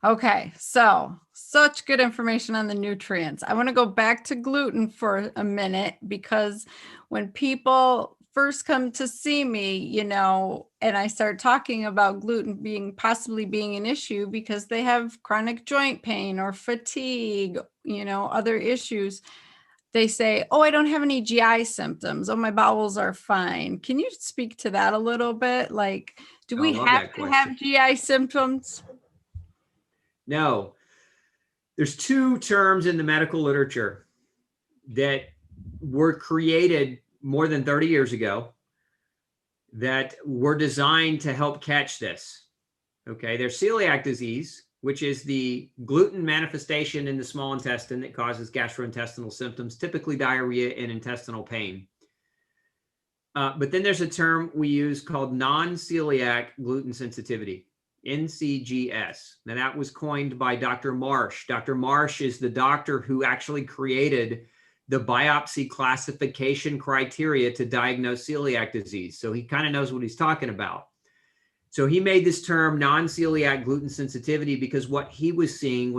B: Okay, so such good information on the nutrients. I want to go back to gluten for a minute, because when people first come to see me, and I start talking about gluten possibly being an issue because they have chronic joint pain or fatigue, other issues, they say, oh, I don't have any GI symptoms. Oh, my bowels are fine. Can you speak to that a little bit? Like, do we have to have GI symptoms?
C: No. There's two terms in the medical literature that were created more than 30 years ago that were designed to help catch this. Okay. There's celiac disease, which is the gluten manifestation in the small intestine that causes gastrointestinal symptoms, typically diarrhea and intestinal pain. But then there's a term we use called non-celiac gluten sensitivity, NCGS. Now that was coined by Dr. Marsh. Dr. Marsh is the doctor who actually created the biopsy classification criteria to diagnose celiac disease. So he kind of knows what he's talking about. So he made this term non-celiac gluten sensitivity because what he was seeing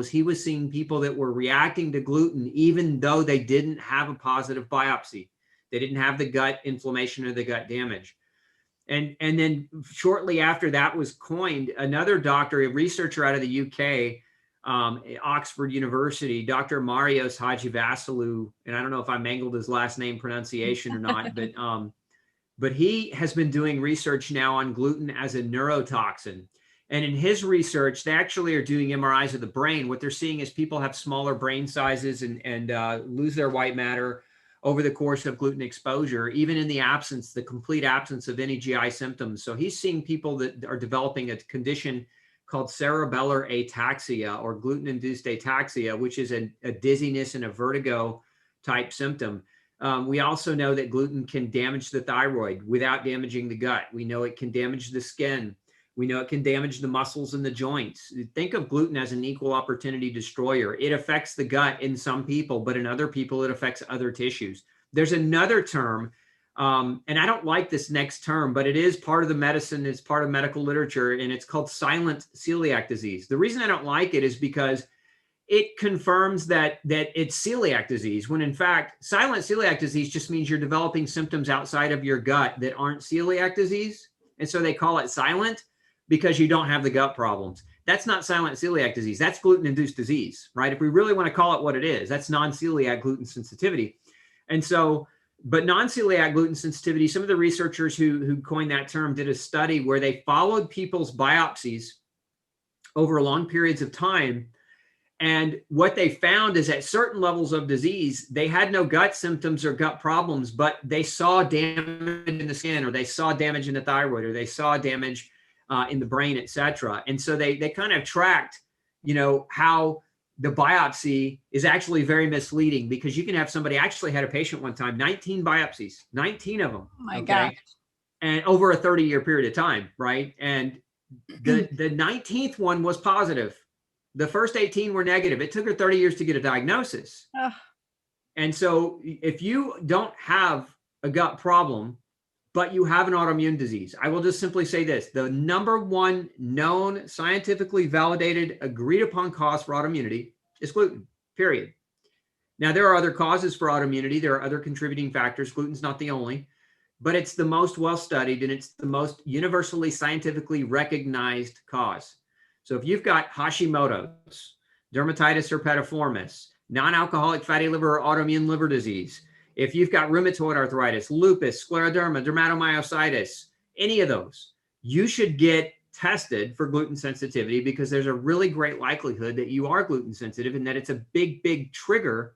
C: people that were reacting to gluten even though they didn't have a positive biopsy. They didn't have the gut inflammation or the gut damage. And then shortly after that was coined, another doctor, a researcher out of the UK, Oxford University, Dr. Marios Hadjivassiliou, and I don't know if I mangled his last name pronunciation or not, but he has been doing research now on gluten as a neurotoxin. And in his research, they actually are doing MRIs of the brain. What they're seeing is people have smaller brain sizes and lose their white matter over the course of gluten exposure, even in the complete absence of any GI symptoms. So he's seeing people that are developing a condition called cerebellar ataxia or gluten-induced ataxia, which is a dizziness and a vertigo type symptom. We also know that gluten can damage the thyroid without damaging the gut. We know it can damage the skin. We know it can damage the muscles and the joints. Think of gluten as an equal opportunity destroyer. It affects the gut in some people, but in other people, it affects other tissues. There's another term, and I don't like this next term, but it is part of the medicine, it's part of medical literature, and it's called silent celiac disease. The reason I don't like it is because it confirms that it's celiac disease, when in fact, silent celiac disease just means you're developing symptoms outside of your gut that aren't celiac disease. And so they call it silent because you don't have the gut problems. That's not silent celiac disease. That's gluten-induced disease, right? If we really want to call it what it is, that's non-celiac gluten sensitivity. And so, but non-celiac gluten sensitivity, some of the researchers who coined that term did a study where they followed people's biopsies over long periods of time. And what they found is at certain levels of disease, they had no gut symptoms or gut problems, but they saw damage in the skin, or they saw damage in the thyroid, or they saw damage in the brain, et cetera. And so they kind of tracked, how the biopsy is actually very misleading, because you can have somebody, actually had a patient one time, 19 biopsies, 19 of them.
B: Oh my gosh.
C: And over a 30-year period of time, right? And the 19th one was positive. The first 18 were negative. It took her 30 years to get a diagnosis. And so if you don't have a gut problem, but you have an autoimmune disease. I will just simply say this. The number one known, scientifically validated, agreed upon cause for autoimmunity is gluten, period. Now, there are other causes for autoimmunity. There are other contributing factors. Gluten's not the only, but it's the most well-studied and it's the most universally scientifically recognized cause. So if you've got Hashimoto's, dermatitis herpetiformis, non-alcoholic fatty liver or autoimmune liver disease, if you've got rheumatoid arthritis, lupus, scleroderma, dermatomyositis, any of those, you should get tested for gluten sensitivity because there's a really great likelihood that you are gluten sensitive and that it's a big, big trigger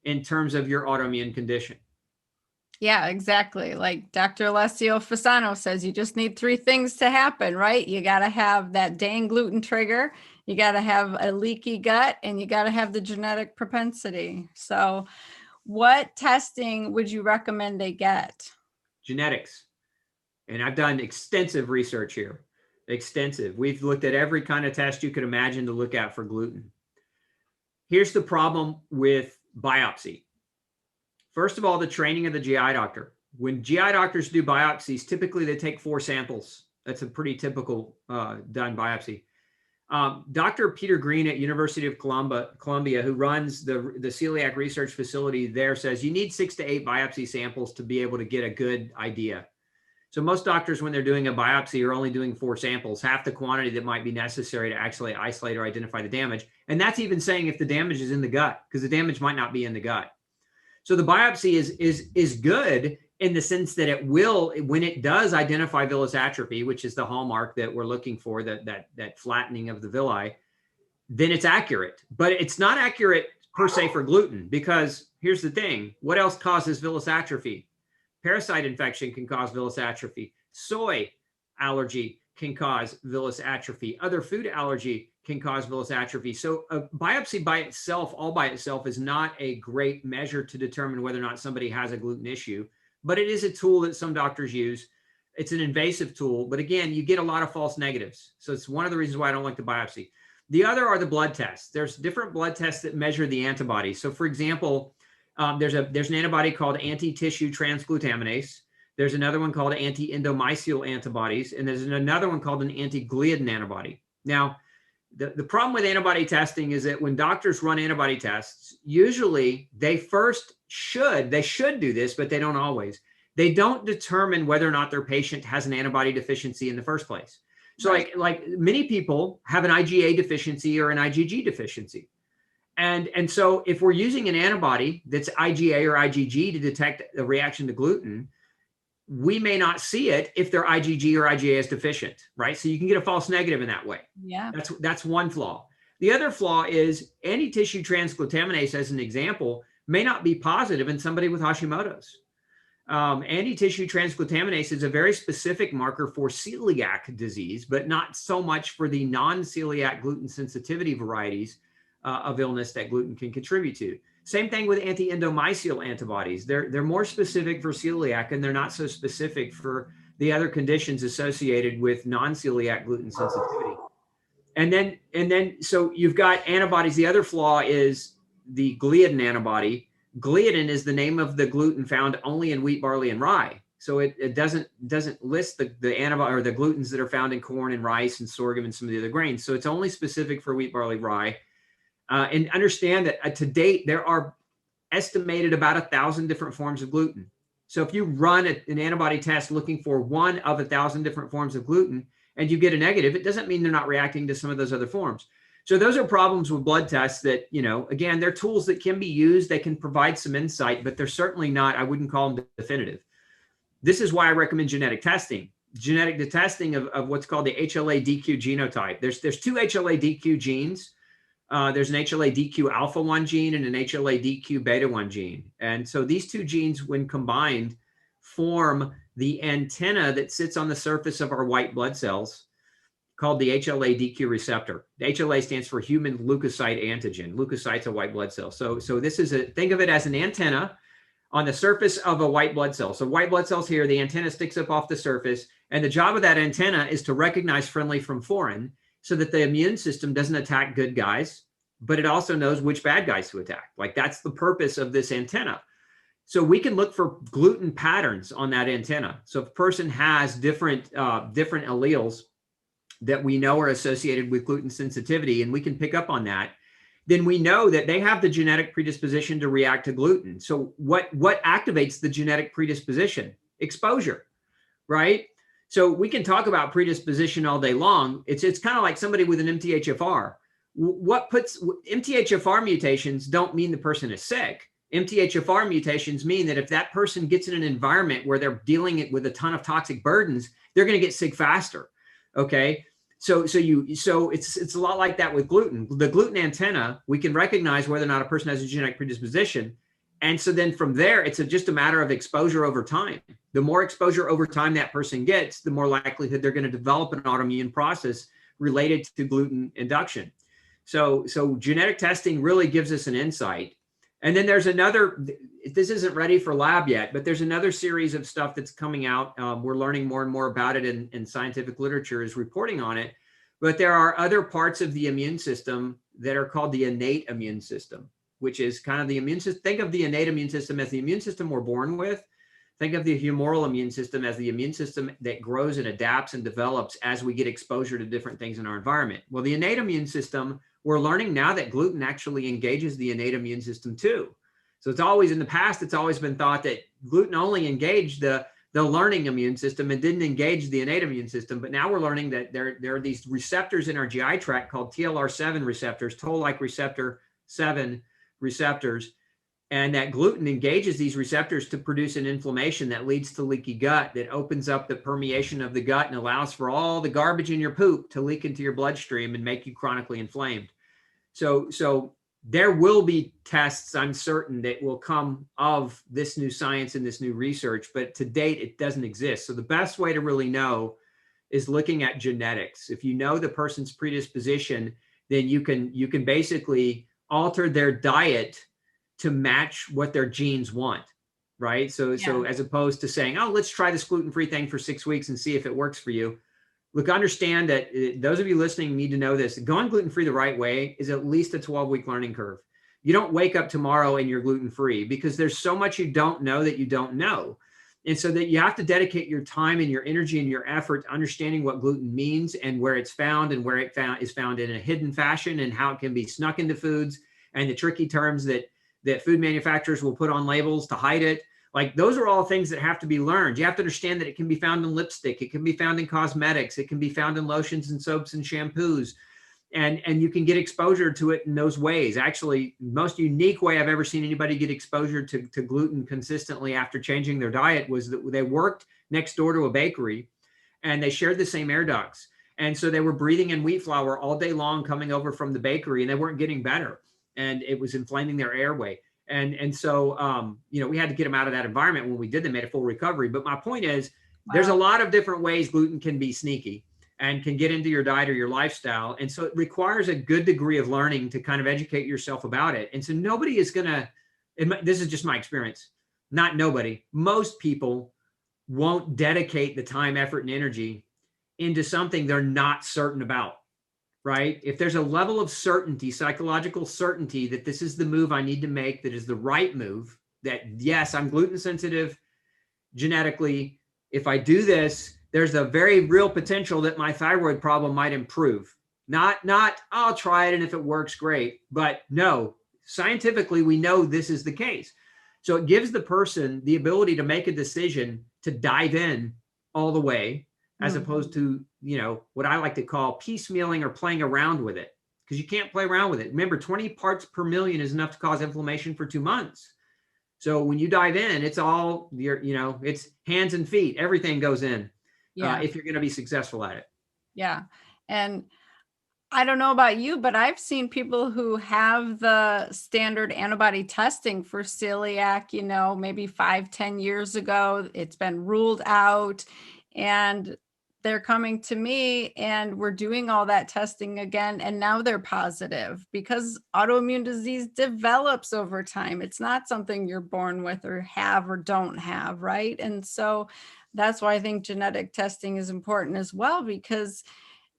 C: in terms of your autoimmune condition.
B: Yeah, exactly. Like Dr. Alessio Fasano says, you just need 3 things to happen, right? You got to have that dang gluten trigger, you got to have a leaky gut, and you got to have the genetic propensity. So what testing would you recommend they get?
C: Genetics. And I've done extensive research here. Extensive. We've looked at every kind of test you could imagine to look at for gluten. Here's the problem with biopsy. First of all, the training of the GI doctor. When GI doctors do biopsies, typically they take 4 samples. That's a pretty typical done biopsy. Dr. Peter Green at University of Columbia, who runs the Celiac research facility there, says you need 6 to 8 biopsy samples to be able to get a good idea. So most doctors, when they're doing a biopsy, are only doing 4 samples, half the quantity that might be necessary to actually isolate or identify the damage. And that's even saying if the damage is in the gut, because the damage might not be in the gut. So the biopsy is good in the sense that it will, when it does identify villus atrophy, which is the hallmark that we're looking for, that flattening of the villi, then it's accurate. But it's not accurate per se for gluten, because here's the thing. What else causes villus atrophy? Parasite infection can cause villus atrophy. Soy allergy can cause villus atrophy. Other food allergy can cause villus atrophy. So a biopsy by itself, all by itself, is not a great measure to determine whether or not somebody has a gluten issue, but it is a tool that some doctors use. It's an invasive tool, but again, you get a lot of false negatives. So it's one of the reasons why I don't like the biopsy. The other are the blood tests. There's different blood tests that measure the antibodies. So for example, there's an antibody called anti-tissue transglutaminase. There's another one called anti-endomysial antibodies, and there's another one called an anti-gliadin antibody. Now, the problem with antibody testing is that when doctors run antibody tests, usually they should do this, but they don't always. They don't determine whether or not their patient has an antibody deficiency in the first place. So right. like many people have an IgA deficiency or an IgG deficiency. And so if we're using an antibody that's IgA or IgG to detect a reaction to gluten, we may not see it if their IgG or IgA is deficient, right? So you can get a false negative in that way.
B: Yeah.
C: That's one flaw. The other flaw is anti-tissue transglutaminase, as an example, may not be positive in somebody with Hashimoto's. Anti-tissue transglutaminase is a very specific marker for celiac disease, but not so much for the non-celiac gluten sensitivity varieties of illness that gluten can contribute to. Same thing with anti-endomysial antibodies. They're more specific for celiac, and they're not so specific for the other conditions associated with non-celiac gluten sensitivity. And then, so you've got antibodies. The other flaw is the gliadin antibody. Gliadin is the name of the gluten found only in wheat, barley, and rye. So it doesn't list the antibody or the glutens that are found in corn and rice and sorghum and some of the other grains. So it's only specific for wheat, barley, rye. And understand that to date, there are estimated about 1,000 different forms of gluten. So if you run an antibody test looking for one of 1,000 different forms of gluten and you get a negative, it doesn't mean they're not reacting to some of those other forms. So those are problems with blood tests that, again, they're tools that can be used. They can provide some insight, but they're certainly not, I wouldn't call them definitive. This is why I recommend genetic testing. Genetic testing of what's called the HLA-DQ genotype. There's 2 HLA-DQ genes. There's an HLA-DQ alpha-1 gene and an HLA-DQ beta-1 gene. And so these 2 genes, when combined, form the antenna that sits on the surface of our white blood cells called the HLA-DQ receptor. The HLA stands for human leukocyte antigen. Leukocyte's a white blood cell. So this is think of it as an antenna on the surface of a white blood cell. So white blood cells here, the antenna sticks up off the surface, and the job of that antenna is to recognize friendly from foreign, so that the immune system doesn't attack good guys, but it also knows which bad guys to attack. Like that's the purpose of this antenna. So we can look for gluten patterns on that antenna. So if a person has different alleles that we know are associated with gluten sensitivity, and we can pick up on that, then we know that they have the genetic predisposition to react to gluten. So what activates the genetic predisposition? Exposure, right? So we can talk about predisposition all day long. It's kind of like somebody with an MTHFR. MTHFR mutations don't mean the person is sick. MTHFR mutations mean that if that person gets in an environment where they're dealing with a ton of toxic burdens, they're going to get sick faster. Okay. So it's a lot like that with gluten. The gluten antenna, we can recognize whether or not a person has a genetic predisposition. And so then from there, it's just a matter of exposure over time. The more exposure over time that person gets, the more likelihood they're going to develop an autoimmune process related to gluten induction. So genetic testing really gives us an insight. And then there's another, this isn't ready for lab yet, but there's another series of stuff that's coming out. We're learning more and more about it, and scientific literature is reporting on it. But there are other parts of the immune system that are called the innate immune system, which is kind of the immune system. Think of the innate immune system as the immune system we're born with. Think of the humoral immune system as the immune system that grows and adapts and develops as we get exposure to different things in our environment. Well, the innate immune system, we're learning now that gluten actually engages the innate immune system too. So it's always, in the past, it's always been thought that gluten only engaged the learning immune system and didn't engage the innate immune system. But now we're learning that there are these receptors in our GI tract called TLR7 receptors, toll-like receptor 7 receptors, and that gluten engages these receptors to produce an inflammation that leads to leaky gut, that opens up the permeation of the gut and allows for all the garbage in your poop to leak into your bloodstream and make you chronically inflamed. So there will be tests, I'm certain, that will come of this new science and this new research, but to date, it doesn't exist. So the best way to really know is looking at genetics. If you know the person's predisposition, then you can basically alter their diet to match what their genes want, right? So as opposed to saying, oh, let's try this gluten-free thing for 6 weeks and see if it works for you. Look, understand that those of you listening need to know this. Going gluten-free the right way is at least a 12-week learning curve. You don't wake up tomorrow and you're gluten-free, because there's so much you don't know that you don't know. And so that you have to dedicate your time and your energy and your effort to understanding what gluten means and where it's found, and where it is found in a hidden fashion, and how it can be snuck into foods, and the tricky terms that food manufacturers will put on labels to hide it. Like, those are all things that have to be learned. You have to understand that it can be found in lipstick. It can be found in cosmetics. It can be found in lotions and soaps and shampoos. And you can get exposure to it in those ways. Actually, the most unique way I've ever seen anybody get exposure to gluten consistently after changing their diet was that they worked next door to a bakery, and they shared the same air ducts. And so they were breathing in wheat flour all day long coming over from the bakery, and they weren't getting better. And it was inflaming their airway. And so, we had to get them out of that environment. When we did, they made a full recovery. But my point is, there's a lot of different ways gluten can be sneaky and can get into your diet or your lifestyle. And so it requires a good degree of learning to kind of educate yourself about it. And so nobody is going to, this is just my experience, not nobody, most people won't dedicate the time, effort, and energy into something they're not certain about. Right? If there's a level of certainty, psychological certainty, that this is the move I need to make, that is the right move, that yes, I'm gluten sensitive genetically. If I do this, there's a very real potential that my thyroid problem might improve. Not I'll try it, and if it works, great. But no, scientifically, we know this is the case. So it gives the person the ability to make a decision to dive in all the way, as opposed to, what I like to call piecemealing or playing around with it, because you can't play around with it. Remember, 20 parts per million is enough to cause inflammation for 2 months. So when you dive in, it's all it's hands and feet. Everything goes in if you're going to be successful at it.
B: Yeah. And I don't know about you, but I've seen people who have the standard antibody testing for celiac, maybe 5-10 years ago. It's been ruled out, and they're coming to me, and we're doing all that testing again. And now they're positive, because autoimmune disease develops over time. It's not something you're born with or have or don't have, right? And so that's why I think genetic testing is important as well, because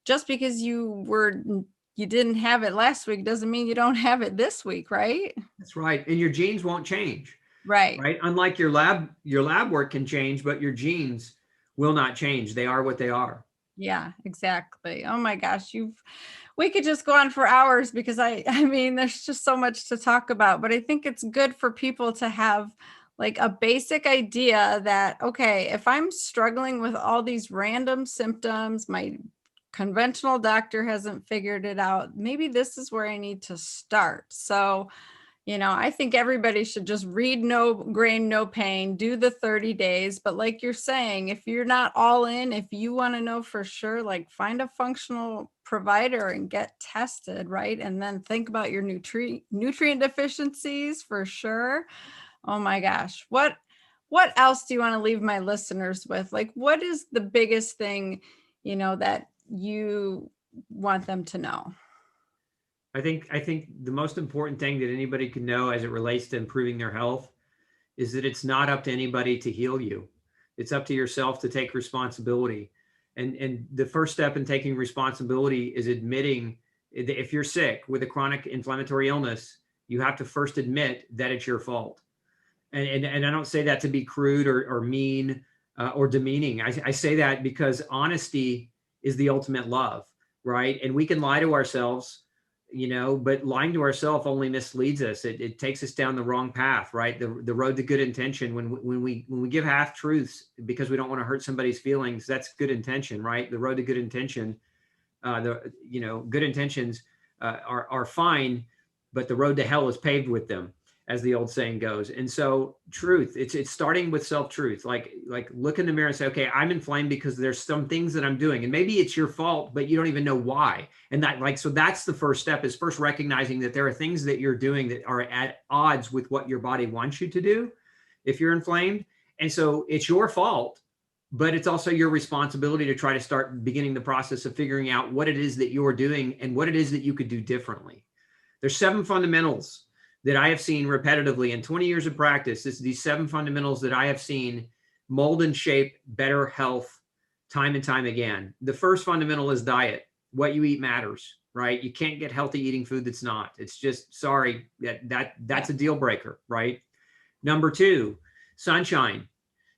B: just because you didn't have it last week doesn't mean you don't have it this week, right?
C: That's right. And your genes won't change.
B: Right.
C: right? Unlike your lab work can change, but your genes will not change. They are what they are.
B: Yeah, exactly. Oh my gosh, we could just go on for hours because I mean, there's just so much to talk about, but I think it's good for people to have like a basic idea that, okay, if I'm struggling with all these random symptoms, my conventional doctor hasn't figured it out, maybe this is where I need to start. So, I think everybody should just read No Grain, No Pain, do the 30 days. But like you're saying, if you're not all in, if you want to know for sure, like find a functional provider and get tested, right? And then think about your nutrient deficiencies for sure. Oh my gosh. What else do you want to leave my listeners with? Like, what is the biggest thing, that you want them to know?
C: I think the most important thing that anybody can know as it relates to improving their health is that it's not up to anybody to heal you. It's up to yourself to take responsibility. And the first step in taking responsibility is admitting that if you're sick with a chronic inflammatory illness, you have to first admit that it's your fault. And I don't say that to be crude or mean or demeaning. I say that because honesty is the ultimate love, right? And we can lie to ourselves, but lying to ourselves only misleads us. It takes us down the wrong path, right? The road to good intention. When we give half truths because we don't want to hurt somebody's feelings, that's good intention, right? The road to good intention, good intentions are fine, but the road to hell is paved with them, as the old saying goes. And so truth, it's starting with self-truth. Like look in the mirror and say, okay, I'm inflamed because there's some things that I'm doing, and maybe it's your fault, but you don't even know why. And so that's the first step, is first recognizing that there are things that you're doing that are at odds with what your body wants you to do if you're inflamed. And so it's your fault, but it's also your responsibility to try to start beginning the process of figuring out what it is that you're doing and what it is that you could do differently. There's 7 fundamentals that I have seen repetitively in 20 years of practice. It's these 7 fundamentals that I have seen mold and shape better health time and time again. The first fundamental is diet. What you eat matters, right? You can't get healthy eating food that's not. It's just, sorry, that's a deal breaker, right? Number 2, sunshine.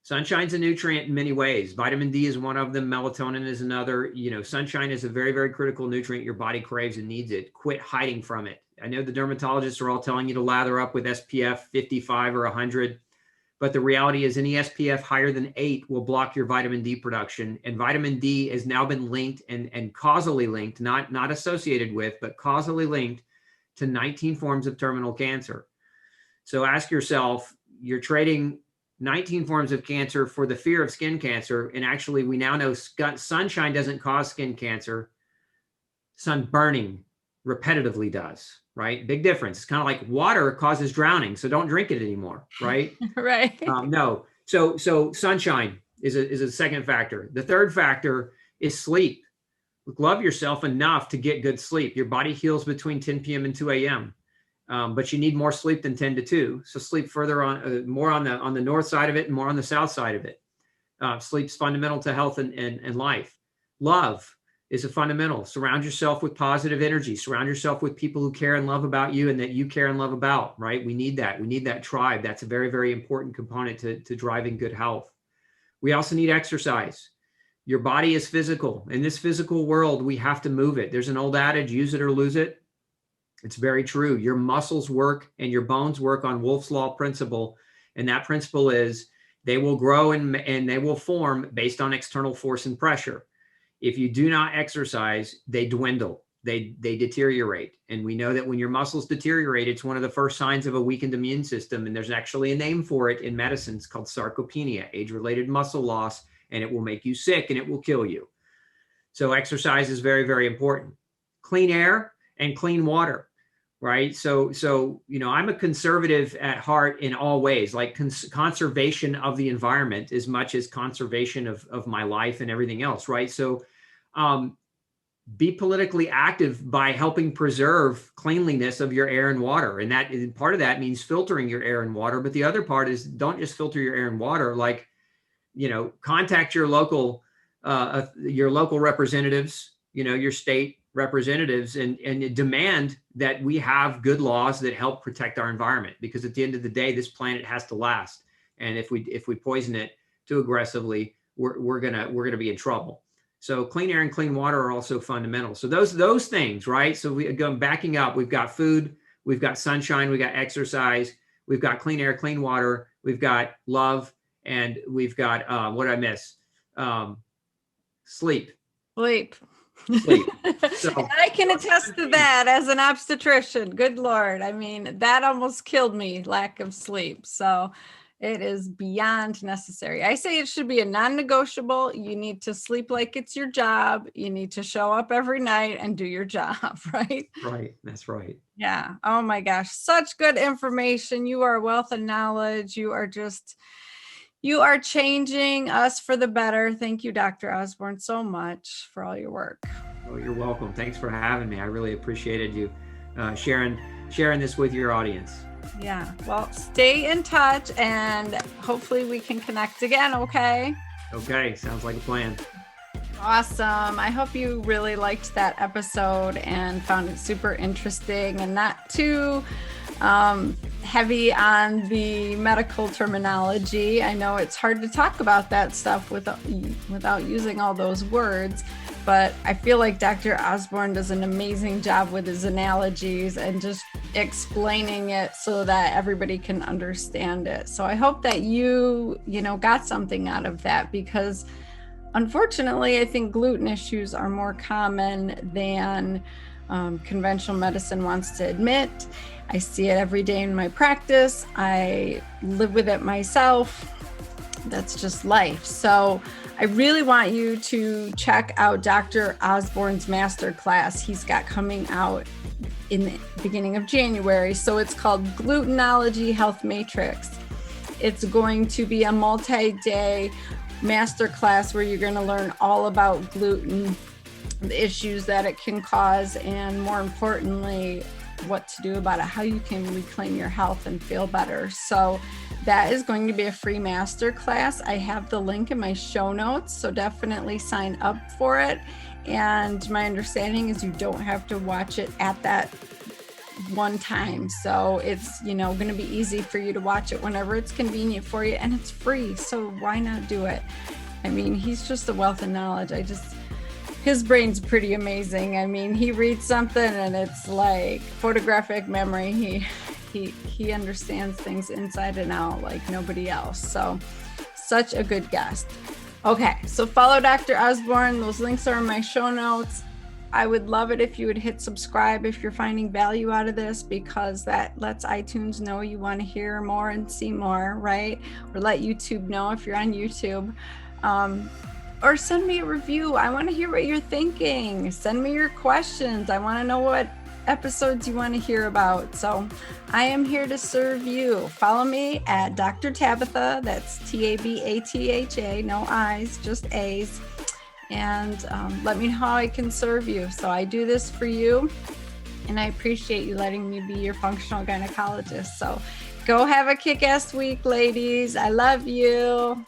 C: Sunshine's a nutrient in many ways. Vitamin D is one of them. Melatonin is another. Sunshine is a very, very critical nutrient. Your body craves and needs it. Quit hiding from it. I know the dermatologists are all telling you to lather up with SPF 55 or 100, but the reality is any SPF higher than 8 will block your vitamin D production. And vitamin D has now been linked and causally linked, not associated with, but causally linked to 19 forms of terminal cancer. So ask yourself, you're trading 19 forms of cancer for the fear of skin cancer. And actually, we now know sunshine doesn't cause skin cancer. Sun burning repetitively does, right? Big difference. It's kind of like water causes drowning, so don't drink it anymore, right?
B: Right.
C: No. So sunshine is a second factor. The third factor is sleep. Love yourself enough to get good sleep. Your body heals between 10 p.m. and 2 a.m. But you need more sleep than 10 to 2. So sleep further on, more on the north side of it and more on the south side of it. Sleep's fundamental to health and life. Love is a fundamental. Surround yourself with positive energy. Surround yourself with people who care and love about you and that you care and love about, right? We need that. We need that tribe. That's a very, very important component to driving good health. We also need exercise. Your body is physical. In this physical world, we have to move it. There's an old adage, use it or lose it. It's very true. Your muscles work and your bones work on Wolff's Law principle. And that principle is they will grow and they will form based on external force and pressure. If you do not exercise, they dwindle, they deteriorate. And we know that when your muscles deteriorate, it's one of the first signs of a weakened immune system. And there's actually a name for it in medicine. It's called sarcopenia, age-related muscle loss, and it will make you sick and it will kill you. So exercise is very, very important. Clean air and clean water, right? So I'm a conservative at heart in all ways, like conservation of the environment as much as conservation of my life and everything else, right? So be politically active by helping preserve cleanliness of your air and water. And part of that means filtering your air and water. But the other part is don't just filter your air and water, contact your local representatives, your state representatives and demand that we have good laws that help protect our environment, because at the end of the day, this planet has to last. And if we poison it too aggressively, we're gonna be in trouble. So clean air and clean water are also fundamental. So those things, right? So we go backing up. We've got food, we've got sunshine, we got exercise, we've got clean air, clean water, we've got love, and we've got what did I miss? Sleep.
B: Sleep.
C: So,
B: and I can attest to that as an obstetrician. Good Lord. I mean, that almost killed me, lack of sleep. So it is beyond necessary. I say it should be a non-negotiable. You need to sleep like it's your job. You need to show up every night and do your job, right?
C: Right. That's right.
B: Yeah. Oh my gosh. Such good information. You are a wealth of knowledge. You are changing us for the better. Thank you, Dr. Osborne, so much for all your work.
C: Oh, you're welcome. Thanks for having me. I really appreciated you sharing this with your audience.
B: Yeah. Well, stay in touch and hopefully we can connect again. Okay.
C: Okay. Sounds like a plan.
B: Awesome. I hope you really liked that episode and found it super interesting and not too heavy on the medical terminology. I know it's hard to talk about that stuff without using all those words, but I feel like Dr. Osborne does an amazing job with his analogies and just explaining it so that everybody can understand it. So I hope that you got something out of that, because unfortunately, I think gluten issues are more common than conventional medicine wants to admit. I see it every day in my practice. I live with it myself. That's just life. So I really want you to check out Dr. Osborne's masterclass he's got coming out in the beginning of January. So it's called Glutenology Health Matrix. It's going to be a multi-day masterclass where you're going to learn all about gluten, the issues that it can cause, and more importantly, what to do about it, how you can reclaim your health and feel better. So that is going to be a free masterclass. I have the link in my show notes, so definitely sign up for it. And my understanding is you don't have to watch it at that one time. So it's, going to be easy for you to watch it whenever it's convenient for you, and it's free. So why not do it? I mean, he's just a wealth of knowledge. His brain's pretty amazing. I mean, he reads something and it's like photographic memory. He understands things inside and out like nobody else. So such a good guest. Okay, so follow Dr. Osborne. Those links are in my show notes. I would love it if you would hit subscribe if you're finding value out of this, because that lets iTunes know you want to hear more and see more, right? Or let YouTube know if you're on YouTube. Or send me a review. I want to hear what you're thinking. Send me your questions. I want to know what episodes you want to hear about. So I am here to serve you. Follow me at Dr. Tabatha. That's Tabatha, no I's, just A's. And let me know how I can serve you. So I do this for you, and I appreciate you letting me be your functional gynecologist. So go have a kick-ass week, ladies. I love you.